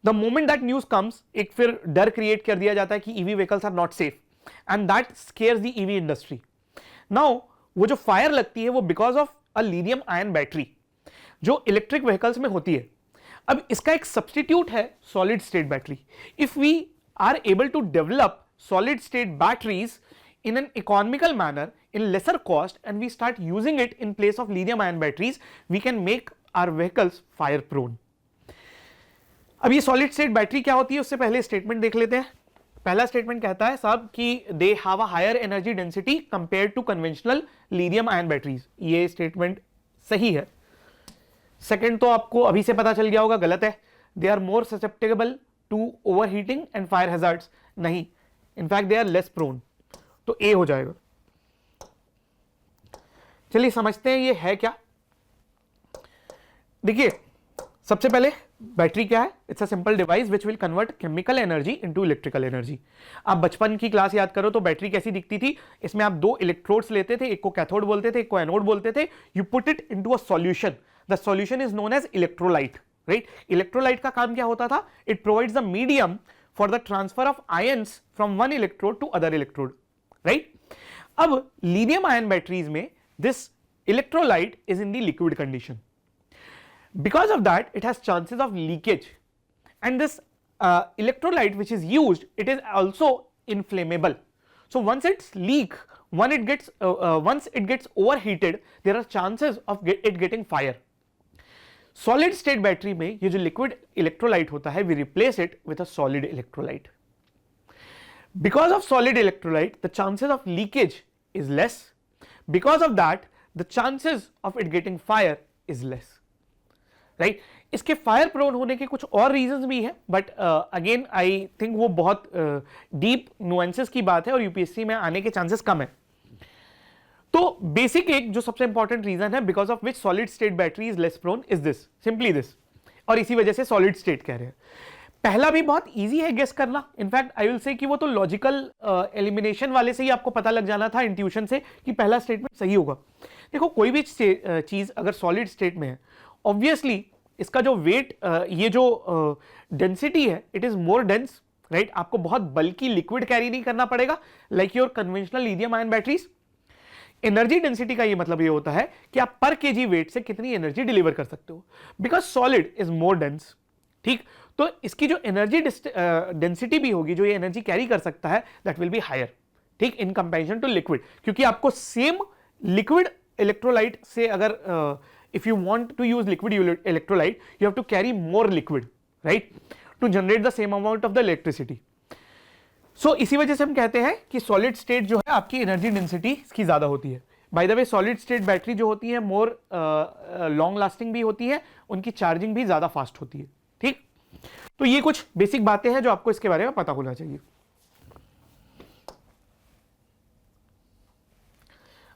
The moment that news comes, एक फिर डर क्रिएट कर दिया जाता है कि EV vehicles are not safe and that scares the EV industry. Now वो जो फायर लगती है वो because of a lithium ion battery जो इलेक्ट्रिक व्हीकल्स में होती है. अब इसका एक सब्स्टिट्यूट है solid state battery. If we are able to develop solid state batteries in an economical manner, in lesser cost, and we start using it in place of lithium ion batteries, we can make our vehicles fire prone. अब ये solid state battery क्या होती है उससे पहले statement देख लेते हैं. पहला स्टेटमेंट कहता है साहब कि they have a higher energy density compared to conventional lithium ion batteries. ये स्टेटमेंट सही है. सेकंड तो आपको अभी से पता चल गया होगा गलत है. They are more susceptible to overheating and fire hazards. नहीं, in fact they are less prone. तो ए हो जाएगा. चलिए समझते हैं ये है क्या. देखिए सबसे पहले बैटरी क्या है. It's a simple device which will convert chemical energy into electrical energy. आप बचपन की क्लास याद करो तो बैटरी कैसी दिखती थी. इसमें आप दो इलेक्ट्रोड्स लेते थे, एक को कैथोड बोलते थे, एक को एनोड बोलते थे. You put it into a solution. The solution is known as electrolyte. Right. Electrolyte का काम क्या होता था. It provides the medium for the transfer of ions from one electrode to other electrode. Right. अब lithium ion batteries में this electrolyte is in the liquid condition. Because of that it has chances of leakage and this electrolyte which is used, it is also inflammable. So once it's leak, once it gets overheated, there are chances of it getting fire. Solid state battery में ये जो liquid electrolyte होता है, we replace it with a solid electrolyte. Because of solid electrolyte, the chances of leakage is less. Because of that, the chances of it getting fire is less. Right? इसके fire prone होने के कुछ और reasons भी हैं, but again I think वो बहुत deep nuances की बात है और यूपीएससी में आने के चांसेस कम है. तो बेसिक एक जो सबसे इंपॉर्टेंट रीजन है because of which solid state battery is less prone is this, simply this. और इसी वजह से सॉलिड स्टेट कह रहे हैं. पहला भी बहुत इजी है गेस करना. इनफैक्ट आई विल से कि वो तो लॉजिकल एलिमिनेशन वाले से ही आपको पता लग जाना था इंट्यूशन से कि पहला स्टेटमेंट सही होगा. देखो कोई भी चीज अगर सॉलिड स्टेट में है, ऑब्वियसली इसका जो वेट, ये जो डेंसिटी है, it is more dense. Right. आपको बहुत बल्कि लिक्विड कैरी नहीं करना पड़ेगा like your conventional lithium ion batteries. Energy density का ये मतलब ये होता है कि आप पर केजी वेट से कितनी एनर्जी डिलीवर कर सकते हो, because solid is more dense. ठीक. तो इसकी जो एनर्जी डेंसिटी भी होगी, जो ये एनर्जी कैरी कर सकता है, दैट विल बी हायर. ठीक. इन कंपैरिजन टू लिक्विड, क्योंकि आपको सेम लिक्विड इलेक्ट्रोलाइट से अगर if you want to use liquid electrolyte, you have to carry more liquid, right, to generate the same amount of the electricity. So इसी वजह से हम कहते हैं कि solid state जो है आपकी energy density इसकी ज़्यादा होती है. By the way, solid state battery जो होती है more long lasting भी होती है, उनकी charging भी ज़्यादा fast होती है. ठीक. तो ये कुछ basic बातें हैं जो आपको इसके बारे में पता होना चाहिए.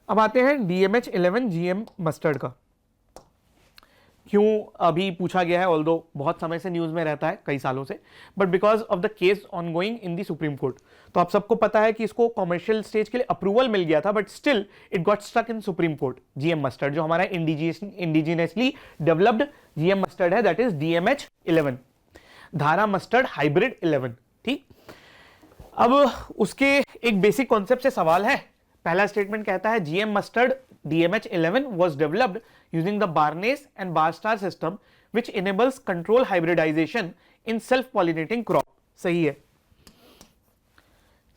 अब आते हैं DMH11 GM मस्टर्ड का. क्यों अभी पूछा गया है, ऑल्दो बहुत समय से न्यूज में रहता है, कई सालों से, but because of the case ongoing in the supreme court. तो आप सबको पता है कि इसको कॉमर्शियल स्टेज के लिए अप्रूवल मिल गया था, but still it got stuck in supreme court. GM mustard जो हमारा इंडिजिनियसली डेवलप्ड जीएम मस्टर्ड है, that is DMH11, Dhara mustard hybrid 11. ठीक. अब उसके एक बेसिक कॉन्सेप्ट से सवाल है. पहला स्टेटमेंट कहता है GM mustard DMH11 was developed using the Barnes and Barstar system which enables control hybridization in self-pollinating crop. सही है.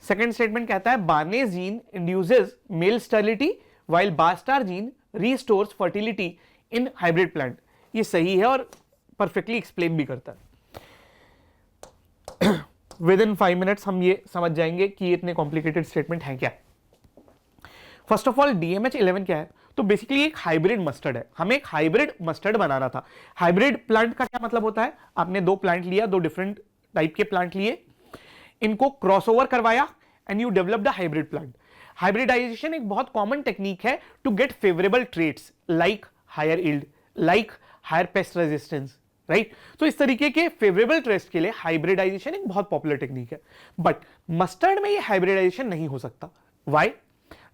Second statement कहता है Barnes gene induces male sterility while Barstar gene restores fertility in hybrid plant. ये सही है और perfectly explain भी करता है. Within 5 minutes हम ये समझ जाएंगे कि ये इतने complicated statement हैं क्या. फर्स्ट ऑफ ऑल DMH11 क्या है. तो बेसिकली एक हाइब्रिड मस्टर्ड है. हमें एक हाइब्रिड मस्टर्ड बनाना था. हाइब्रिड प्लांट का क्या मतलब होता है, आपने दो प्लांट लिया, दो डिफरेंट टाइप के प्लांट लिए, इनको क्रॉसओवर करवाया and you developed a hybrid plant. Hybridization एक बहुत कॉमन टेक्निक है to get favourable traits like higher yield, like higher pest resistance. Right. तो इस तरीके के फेवरेबल ट्रेट्स के लिए हाइब्रिडाइजेशन एक बहुत पॉपुलर टेक्निक है. बट मस्टर्ड में ये हाइब्रिडाइजेशन नहीं हो सकता. वाई?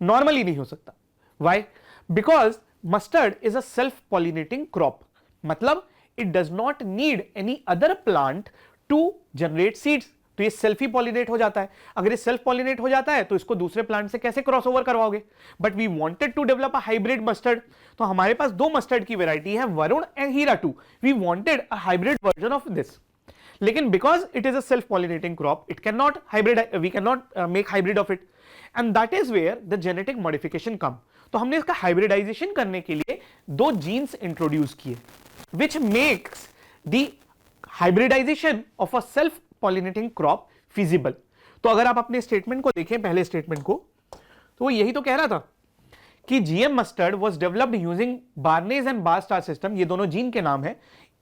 नॉर्मली नहीं हो सकता. Why? Because mustard is a self-pollinating crop. मतलब it does not need any other plant to generate seeds. तो ये सेल्फ ही पॉलिनेट हो जाता है। अगर ये सेल्फ पॉलिनेट हो जाता है तो इसको दूसरे प्लांट से कैसे क्रॉस ओवर करवाओगे? But we wanted to develop a hybrid mustard. तो हमारे पास दो मस्टर्ड की वैरायटी है, Varun and Heera 2। We wanted a hybrid version of this, लेकिन because it is a self pollinating crop, it can not hybrid, we can not make hybrid of it, and that is where the genetic modification come. तो हमने इसका hybridisation करने के लिए दो genes introduce किए, which makes the hybridization of a self pollinating crop feasible. तो अगर आप अपने स्टेटमेंट को देखें, पहले स्टेटमेंट को, तो वो यही तो कह रहा था कि GM mustard was developed using barnase and barstar system, ये दोनों जीन के नाम है,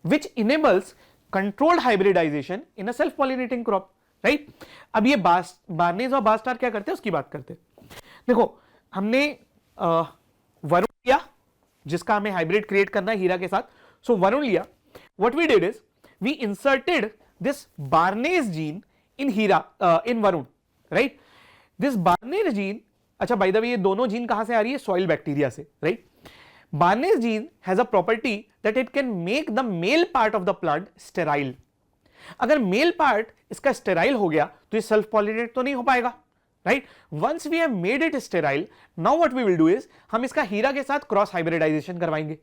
which enables controlled hybridization in a self pollinating crop, right. अब ये बार्नेज और बार स्टार क्या करते हैं उसकी बात करते हैं। देखो, हमने वरुण लिया जिसका हमें हाइब्रिड क्रिएट करना है हीरा के साथ। सो वरुण लिया, what we did is we inserted this barnase gene in Heera in varun, right? this barnase gene, अच्छा by the way ये दोनों जीन कहां से आ रही है? सॉइल बैक्टीरिया से, right. barnase gene has a property that it can make the male part of the plant sterile। अगर male part इसका स्टेराइल हो गया तो ये सेल्फ पॉलिनेट तो नहीं हो पाएगा, right. Once we have made it sterile, now what we will do is हम इसका हीरा के साथ क्रॉस हाइब्रिडाइजेशन करवाएंगे,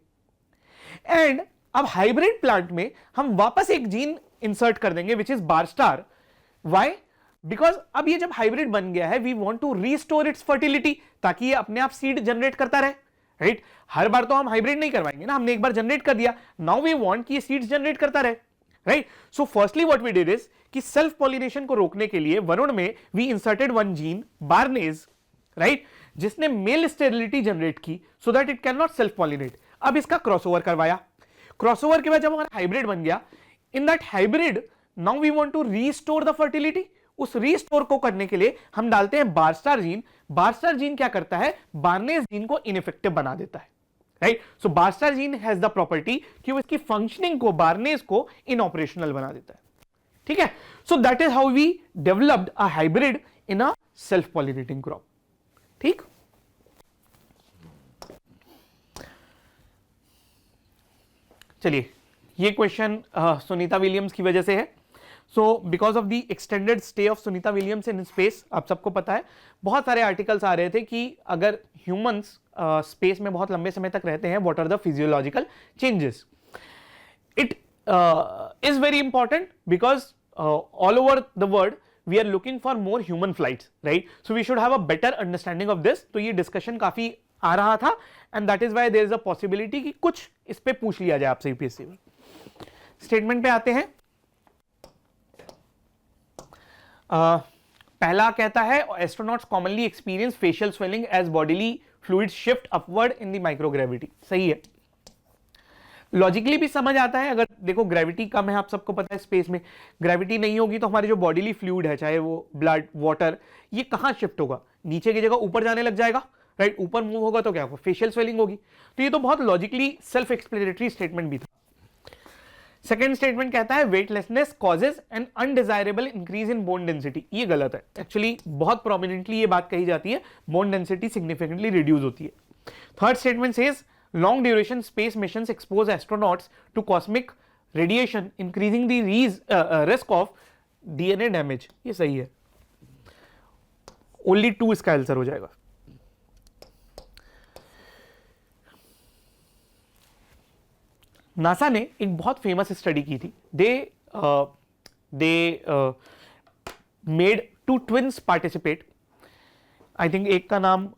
एंड अब हाइब्रिड प्लांट में हम वापस एक जीन इंसर्ट कर देंगे which is barstar. Why? Because अब ये जब हाइब्रिड बन गया है, we want to restore its fertility, ताकि ये अपने आप सीड जनरेट करता रहे, राइट। हर बार तो हम हाइब्रिड नहीं करवाएंगे ना, हमने एक बार जनरेट कर दिया, नाउ वी वांट कि ये सीड्स जनरेट करता रहे, right. So firstly what we did is कि सेल्फ पॉलिनेशन को रोकने के लिए वरुण में we inserted one gene barnase, right, जिसने मेल स्टेरिलिटी जनरेट की so that it can not self pollinate. अब इसका क्रॉसओवर करवाया, क्रॉसओवर के बाद जब हमारा हाइब्रिड बन गया, in that hybrid now we want to restore the fertility. उस रीस्टोर को करने के लिए हम डालते हैं बारस्टार जीन। बारस्टार जीन क्या करता है? बार्नेज जीन को इनइफेक्टिव बना देता है, right. So barstar gene has the property कि वो इसकी फंक्शनिंग को, बार्नेज को इनऑपरेशनल बना देता है, ठीक है। So that is how we developed a hybrid in a self pollinating crop, ठीक। चलिए, ये क्वेश्चन सुनीता विलियम्स की वजह से है। सो because of the extended stay of Sunita Williams in space, आप सबको पता है बहुत सारे आर्टिकल्स आ रहे थे कि अगर ह्यूमंस स्पेस में बहुत लंबे समय तक रहते हैं, what are the physiological changes. It is very important because all over the world we are looking for more human flights, right. So we should have a better understanding of this. तो ये discussion काफी आ रहा था, and that is why there is a possibility कि कुछ इस पे पूछ लिया जाए आपसे यूपीएससी में। स्टेटमेंट पे आते हैं। पहला कहता है astronauts commonly experience facial swelling as bodily fluid shift upward in the microgravity. सही है, लॉजिकली भी समझ आता है। अगर देखो ग्रेविटी कम है, आप सबको पता है स्पेस में ग्रेविटी नहीं होगी तो हमारे जो बॉडीली फ्लूइड है, चाहे वो ब्लड, वाटर, ये कहां शिफ्ट होगा? नीचे की जगह ऊपर जाने लग जाएगा, राइट। ऊपर मूव होगा तो क्या होगा? फेशियल स्वेलिंग होगी। तो ये तो बहुत लॉजिकली सेल्फ एक्सप्लेनेटरी स्टेटमेंट भी था। सेकेंड स्टेटमेंट कहता है weightlessness causes an undesirable increase in bone density. ये गलत है, एक्चुअली बहुत प्रोमिनेंटली ये बात कही जाती है, बोन डेंसिटी सिग्निफिकेंटली रिड्यूस होती है। Third statement says long duration space missions expose astronauts to cosmic radiation increasing the risk of DNA damage. ये सही है, ओनली 2 इसका आंसर हो जाएगा। नासा ने एक बहुत फेमस स्टडी की थी। They made 2 twins participate. I think एक का नाम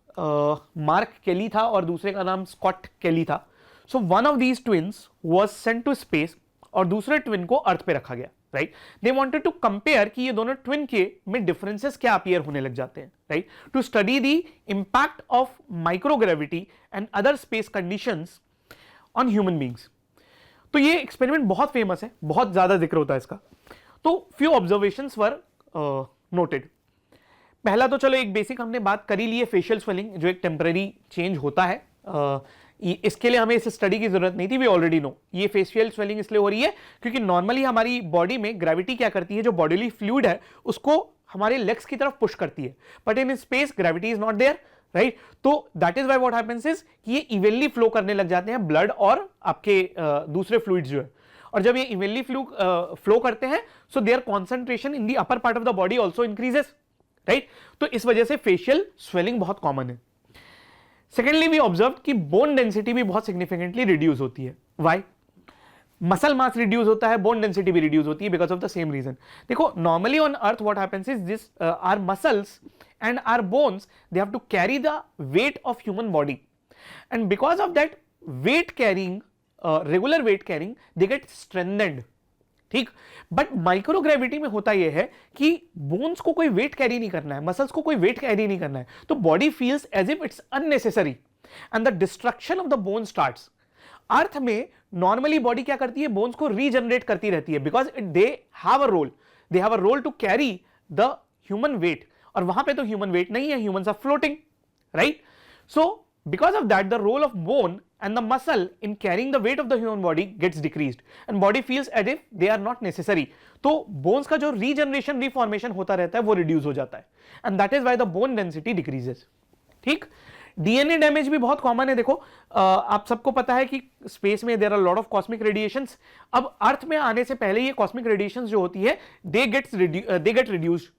मार्क केली था और दूसरे का नाम स्कॉट केली था। So one of these twins was sent to space और दूसरे ट्विन को अर्थ पे रखा गया, right. They wanted to compare कि ये दोनों ट्विन के में डिफरेंसेस क्या अपीयर होने लग जाते हैं, right, to study the impact of microgravity and other space conditions on human beings. तो ये एक्सपेरिमेंट बहुत फेमस है, बहुत ज्यादा जिक्र होता है इसका। तो फ्यू ऑब्जर्वेशंस वर नोटेड। पहला तो चलो एक बेसिक हमने बात करी ली है, फेशियल स्वेलिंग जो एक टेम्पररी चेंज होता है। इसके लिए हमें इस स्टडी की जरूरत नहीं थी, वी ऑलरेडी नो। ये फेशियल स्वेलिंग इसलिए हो रही है क्योंकि नॉर्मली हमारी बॉडी में ग्रेविटी क्या करती है, जो बॉडीली फ्लूइड है उसको हमारे लेग्स की तरफ पुश करती है, but in space gravity is not there, right. तो that is why what happens is कि ये इवनली फ्लो करने लग जाते हैं ब्लड और आपके दूसरे फ्लूइड्स जो है। और जब ये इवनली फ्लो करते हैं so their concentration in the upper part of the body also increases, right. तो इस वजह से फेशियल स्वेलिंग बहुत कॉमन है। सेकेंडली वी ऑब्जर्व कि बोन डेंसिटी भी बहुत सिग्निफिकेंटली रिड्यूस होती है। व्हाई? मसल मास रिड्यूस होता है, बोन डेंसिटी भी रिड्यूस होती है because of the same reason. देखो normally on earth what happens is this are muscles and our bones, they have to carry the weight of human body, and because of that weight carrying, regular weight carrying, they get strengthened, ठीक। But microgravity में होता यह है कि bones को कोई wait carry नहीं करना है, मसल्स को कोई वेट कैरी नहीं करना है, तो body feels as if it's unnecessary and the destruction of the bone starts. Earth में नॉर्मली बॉडी क्या करती है, बोन्स को रीजनरेट करती रहती है because they have a role to carry the human weight, और वहां पे तो ह्यूमन वेट नहीं है, humans are floating, right. So because of that the role of bone and the muscle in carrying the weight of the human body gets decreased and body feels as if they are not necessary. तो bones का जो regeneration reformation होता रहता है वो reduce हो जाता है and that is why the bone density decreases, ठीक। डीएनए डैमेज भी बहुत कॉमन है। देखो आप सबको पता है कि स्पेस में there are lot of cosmic radiations. अब अर्थ में आने से पहले ये कॉस्मिक रेडिएशंस जो होती है they get reduced.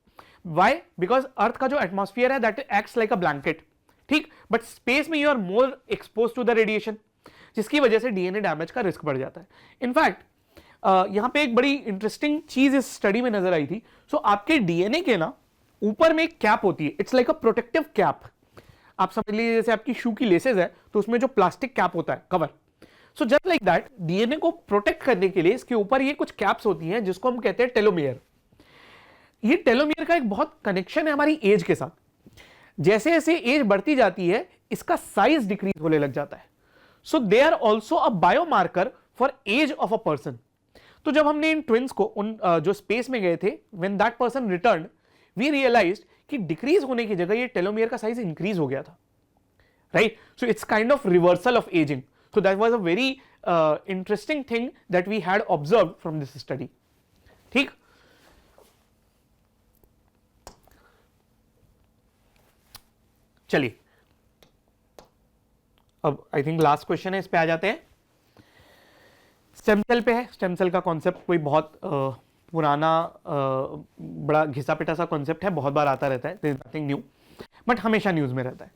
Why? Because earth का जो एटमॉस्फेयर है that acts like a blanket, ठीक। बट स्पेस में you are more expose to the radiation, जिसकी वजह से डीएनए डैमेज का रिस्क बढ़ जाता है। इनफैक्ट यहां पे एक बड़ी इंटरेस्टिंग चीज इस स्टडी में नजर आई थी। सो आपके डीएनए के ना ऊपर में एक कैप होती है, it's like a protective cap. आप समझ लीजिए जैसे आपकी शू की लेसेस है तो उसमें जो प्लास्टिक कैप होता है cover, so just like that DNA को प्रोटेक्ट करने के लिए इसके ऊपर ये कुछ कैप्स होती हैं जिसको हम कहते हैं टेलोमेयर। ये टेलोमियर का एक बहुत कनेक्शन है हमारी एज के साथ। जैसे जैसे एज बढ़ती जाती है इसका साइज डिक्रीज होने लग जाता है। So they are also a biomarker for age of a person. तो जब हमने इन ट्विंस को जो स्पेस में गए थे, when that person return we realized कि डिक्रीज होने की जगह ये टेलोमियर का साइज इंक्रीज हो गया था, right. So it's kind of reversal of ageing. So that was a very interesting thing that we had observed from this study, ठीक। चलिए अब आई थिंक लास्ट क्वेश्चन है, इस पे आ जाते हैं। स्टेम सेल पे है। स्टेम सेल का कॉन्सेप्ट कोई बहुत पुराना बड़ा घिसा पिटा सा कॉन्सेप्ट है, बहुत बार आता रहता है, there is nothing new, but हमेशा न्यूज में रहता है।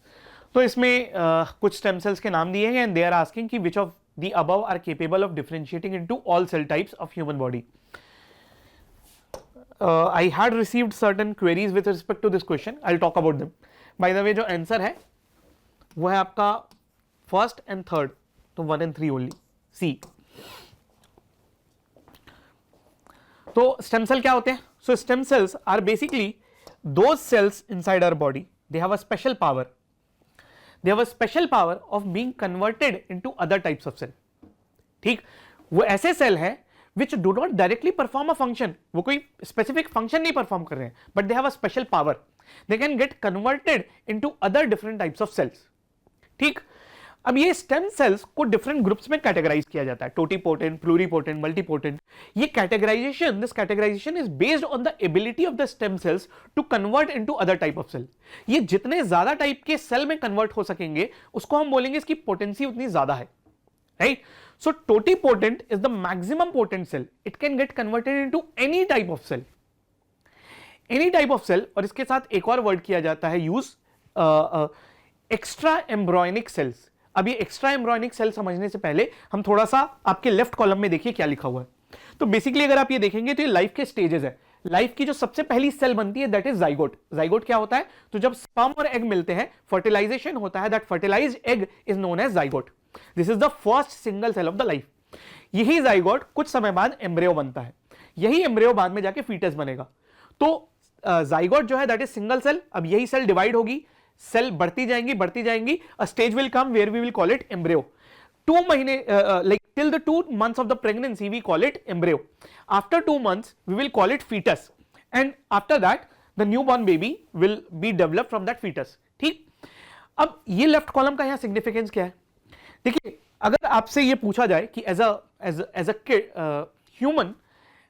तो इसमें कुछ स्टेम सेल्स के नाम दिए हैं एंड दे आर आस्किंग कि which of the above are capable of differentiating into all cell types of human body. I had received certain queries with respect to this question. I'll talk about them. By the way, जो answer है वो है आपका first and third, तो 1 and 3 only, सी। तो stem cell क्या होते हैं? So stem cells are basically those cells inside our body, they have a special power, they have a special power of being converted into other types of cell, ठीक। वो ऐसे cell हैं which do not directly perform a function, वो कोई specific function नहीं perform कर रहे हैं, but they have a special power, they can get converted into other different types of cells, ठीक। अब ये stem cells को different groups में categorize किया जाता है, totipotent, pluripotent, multipotent। ये categorization, this categorization is based on the ability of the stem cells to convert into other type of cell। ये जितने ज्यादा type के cell में convert हो सकेंगे उसको हम बोलेंगे इसकी potency उतनी ज्यादा है, right? So totipotent is the maximum potent cell. It can get converted into any type of cell. Any type of cell, और इसके साथ एक और वर्ड किया जाता है यूज, एक्स्ट्रा एम्ब्रॉयनिक सेल्स। अब ये एक्स्ट्रा एम्ब्रॉयनिक सेल समझने से पहले हम थोड़ा सा आपके लेफ्ट कॉलम में देखिए क्या लिखा हुआ है। तो बेसिकली अगर आप ये देखेंगे तो ये लाइफ के स्टेजेस है। लाइफ की जो सबसे पहली सेल बनती है दैट इज जाइगोट। जाइगोट क्या होता है? तो जब स्पर्म और एग मिलते हैं, फर्टिलाइजेशन होता है, that fertilized egg is known as zygote. This is the first single cell of the life. यही जाइगोट कुछ समय बाद एम्ब्रियो बनता है, यही एम्ब्रियो बाद में जाके फीटस बनेगा। तो जाइगोट जो है दैट इज सिंगल सेल। अब यही सेल डिवाइड होगी, सेल बढ़ती जाएंगी, a stage will come where we will call it embryo. 2 महीने like till the 2 months of the pregnancy we call it embryo. After 2 months we will call it fetus, and after that the newborn baby will be developed from that fetus, ठीक। अब ये left column का यहाँ significance क्या है? देखिए, अगर आपसे ये पूछा जाए कि एज अ ह्यूमन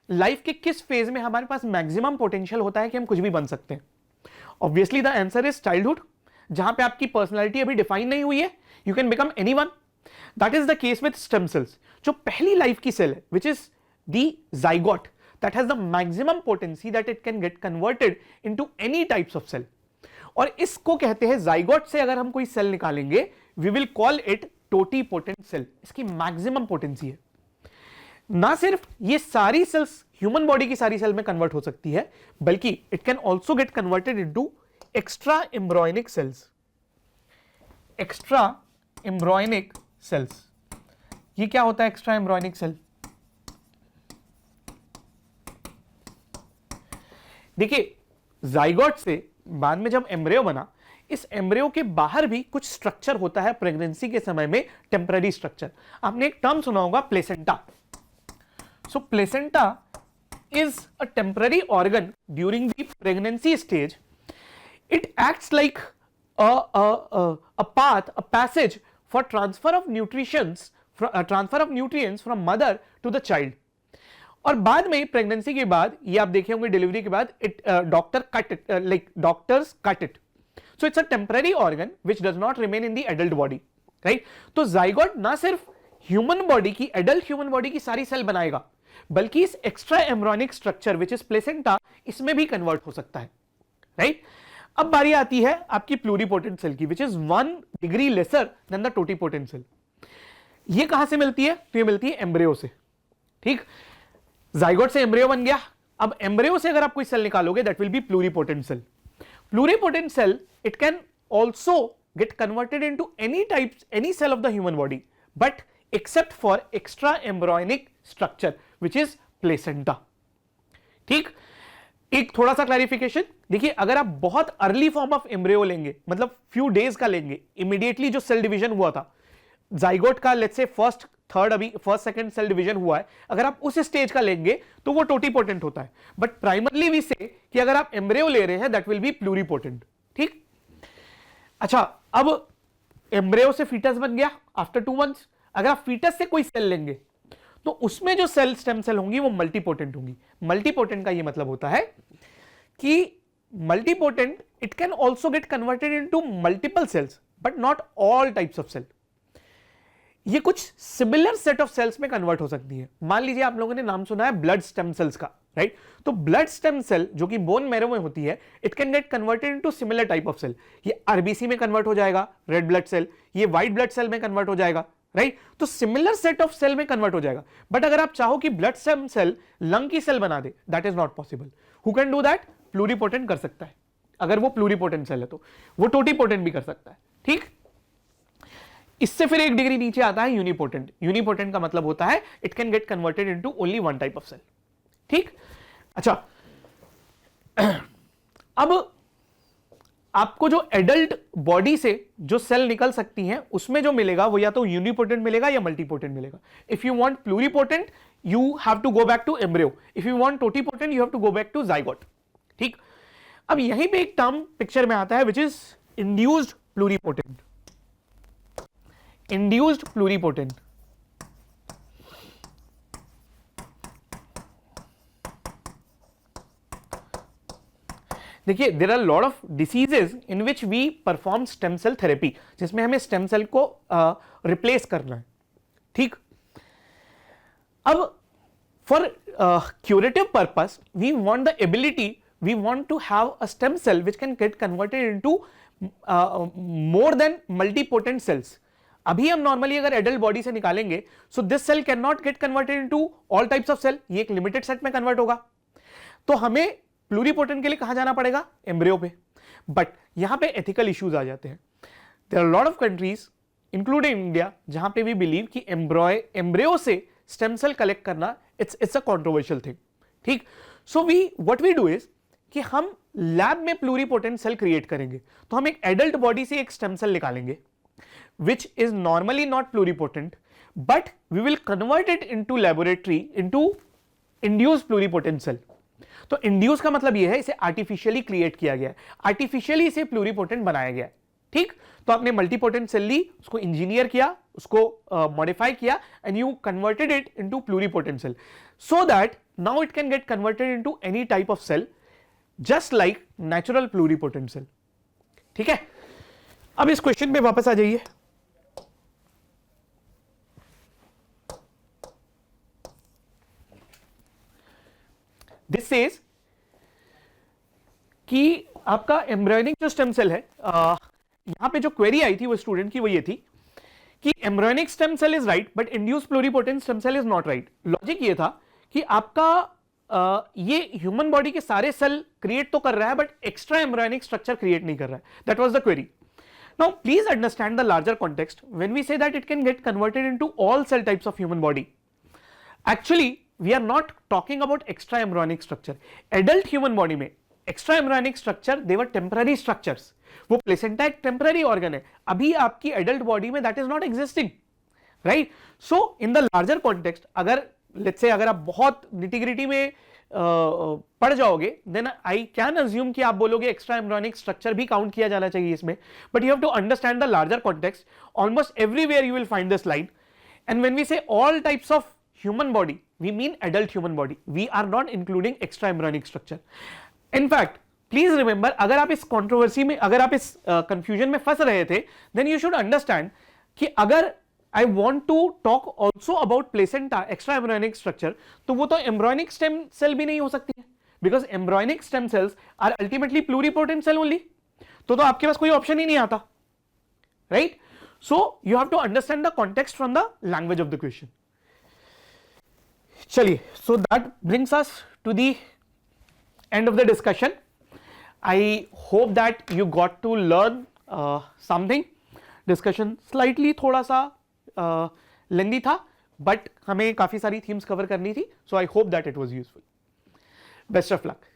लाइफ के किस फेज में हमारे पास मैक्सिमम पोटेंशियल होता है कि हम कुछ भी बन सकते हैं, obviously the answer is childhood, जहां पे आपकी पर्सनैलिटी अभी डिफाइन नहीं हुई है, you can become anyone. That is the case with stem cells. जो पहली लाइफ की सेल है which is the zygote that has the maximum potency that it can get converted into any types of cell. और इसको कहते हैं zygote से अगर हम कोई सेल निकालेंगे we will call it totipotent cell. इसकी मैक्सिमम पोटेंसी है. ना सिर्फ ये सारी सेल्स ह्यूमन बॉडी की सारी सेल में कन्वर्ट हो सकती है, बल्कि it can also get converted into extra embryonic cells. Extra embryonic cells, ये क्या होता है एक्स्ट्रा एम्ब्रॉयनिक सेल? देखिए, जाइगोट से बाद में जब एम्ब्रियो बना, इस एम्ब्रियो के बाहर भी कुछ स्ट्रक्चर होता है प्रेगनेंसी के समय में, टेम्पररी स्ट्रक्चर. आपने एक टर्म सुना होगा, placenta. So placenta is a temporary organ during the pregnancy stage. It acts like a path, a passage for transfer of nutrients from mother to the child. और बाद में प्रेगनेंसी के बाद, ये आप देखे होंगे डिलीवरी के बाद, doctors cut it. So it's a temporary organ which does not remain in the adult body, right? तो जाइगोट ना सिर्फ ह्यूमन बॉडी की, एडल्ट ह्यूमन बॉडी की सारी सेल बनाएगा, बल्कि इस extra embryonic structure which is placenta, इसमें भी कन्वर्ट हो सकता है, राइट? अब बारी आती है आपकी प्लूरिपोटेंट सेल की, which is 1 degree lesser than the totipotent cell. ये कहां से मिलती है? तो ये मिलती है एम्ब्रियो से. ठीक, जाइगोट से एम्ब्रियो बन गया. अब एम्ब्रियो से अगर आप कोई सेल निकालोगे, that will be pluripotent cell. Pluripotent cell, it can also get converted into any cell of the human body, but except for extra embryonic structure which is placenta. ठीक, एक थोड़ा सा क्लैरिफिकेशन. देखिए, अगर आप बहुत अर्ली फॉर्म ऑफ एम्ब्रियो लेंगे, मतलब फ्यू डेज का लेंगे, इमीडिएटली जो सेल डिवीजन हुआ था जाइगोट का, let's say first second cell division हुआ है, अगर आप उस स्टेज का लेंगे तो वो टोटिपोटेंट होता है. बट प्राइमरली वी से कि अगर आप एम्ब्रियो ले रहे हैं, दैट विल बी प्लूरिपोटेंट. ठीक, अच्छा, अब एम्ब्रियो से फीटस बन गया आफ्टर 2 months. अगर आप फीटस से कोई सेल लेंगे तो उसमें जो सेल, स्टेम सेल होंगी, वो मल्टीपोटेंट होंगी. मल्टीपोटेंट का ये मतलब होता है कि multipotent, it can also get converted into multiple cells, but not all types of cell. ये कुछ सिमिलर सेट ऑफ सेल्स में कन्वर्ट हो सकती है. मान लीजिए आप लोगों ने नाम सुना है ब्लड स्टेम सेल्स का, राइट? तो ब्लड स्टेम सेल जो कि बोन मैरो में होती है, it can get converted into similar type of cell. ये आरबीसी में कन्वर्ट हो जाएगा, रेड ब्लड सेल, ये व्हाइट ब्लड सेल में कन्वर्ट हो जाएगा, राइट? तो सिमिलर सेट ऑफ सेल में कन्वर्ट हो जाएगा. बट अगर आप चाहो कि ब्लड स्टेम सेल लंग की सेल बना दे, that is not possible. Who can do that? Pluripotent कर सकता है. अगर वो प्लूरिपोटेंट सेल है तो वो टोटिपोटेंट भी कर सकता है. ठीक, इससे फिर 1 डिग्री नीचे आता है यूनिपोटेंट. यूनिपोटेंट का मतलब होता है it can get converted into only 1 type of cell. ठीक, अच्छा, अब आपको जो एडल्ट बॉडी से जो सेल निकल सकती हैं, उसमें जो मिलेगा वो या तो यूनिपोटेंट मिलेगा या मल्टीपोटेंट मिलेगा. If you want pluripotent, you have to go back to embryo. If you want totipotent, you have to go back to zygote. ठीक, अब यहीं पे एक टर्म पिक्चर में आता है which is induced pluripotent. Induced pluripotent, देखिए, there are lot of diseases in which we perform stem cell therapy, जिसमें हमें स्टेम सेल को रिप्लेस करना है. ठीक, अब for curative purpose we want the ability, we want to have a stem cell which can get converted into more than multipotent cells. अभी हम normally अगर एडल्ट बॉडी से निकालेंगे, so this cell can not get converted into all types of cell. ये एक limited set में convert होगा. तो हमें प्लूरिपोटेंट के लिए कहां जाना पड़ेगा? एम्ब्रियो पे. बट यहां पे एथिकल इश्यूज आ जाते हैं. There are lot of countries including India जहां पे वी बिलीव कि एम्ब्रियो से स्टेम सेल कलेक्ट करना इट्स अ कंट्रोवर्शियल थिंग. ठीक, so what we do is कि हम लैब में प्लूरिपोटेंट सेल क्रिएट करेंगे. तो हम एक एडल्ट बॉडी से एक स्टेम सेल निकालेंगे which is normally not pluripotent, but we will convert it into laboratory into induced pluripotent cell. तो induce का मतलब यह है इसे आर्टिफिशियली क्रिएट किया गया है, आर्टिफिशियली इसे प्लूरिपोटेंट बनाया गया है. ठीक, तो आपने मल्टीपोटेंट सेल ली, उसको इंजीनियर किया, उसको मॉडिफाई किया, and you converted it into pluripotent cell, so that now it can get converted into any type of cell, just like natural pluripotent cell. ठीक है, अब इस क्वेश्चन पे वापस आ जाइए. दिस सेज कि आपका एम्ब्रियोनिक जो स्टेम सेल है, यहां पे जो क्वेरी आई थी वो स्टूडेंट की वो ये थी कि embryonic stem cell is right but induce pluripotent stem cell is not right. Logic ये था कि आपका ये ह्यूमन बॉडी के सारे सेल क्रिएट तो कर रहा है but extra embryonic structure create नहीं कर रहा है। That was the query. Now please understand the larger context when we say that it can get converted into all cell types of human body. Actually we are not talking about extra embryonic structure. Adult human body में extra embryonic structure they were temporary structures. वो placenta एक temporary organ है, अभी आपकी adult body में that is not existing, right. So in the larger context अगर let's say अगर आप बहुत निटिग्रिटी में पढ़ जाओगे देन आई कैन अज्यूम कि आप बोलोगे एक्स्ट्रा एम्ब्रियोनिक स्ट्रक्चर भी काउंट किया जाना चाहिए इसमें, but you have to understand the larger context. Almost everywhere you will find this line, and when we say all types of human body we mean adult human body, we are not including extra embryonic structure. In fact please remember, अगर आप इस controversy में, अगर आप इस confusion में फंस रहे थे, देन यू शुड अंडरस्टैंड कि अगर I want to talk also about placenta extra embryonic structure, तो वो तो एम्ब्रियोनिक स्टेम सेल भी नहीं हो सकती है, because embryonic stem cells are ultimately pluripotent cell only. तो आपके पास कोई ऑप्शन ही नहीं आता, right. So you have to understand the context from the language of the question. चलिए, so that brings us to the end of the discussion. I hope that you got to learn something. Discussion slightly थोड़ा सा lengthy था, but हमें काफी सारी themes cover करनी थी, so I hope that it was useful. Best of luck.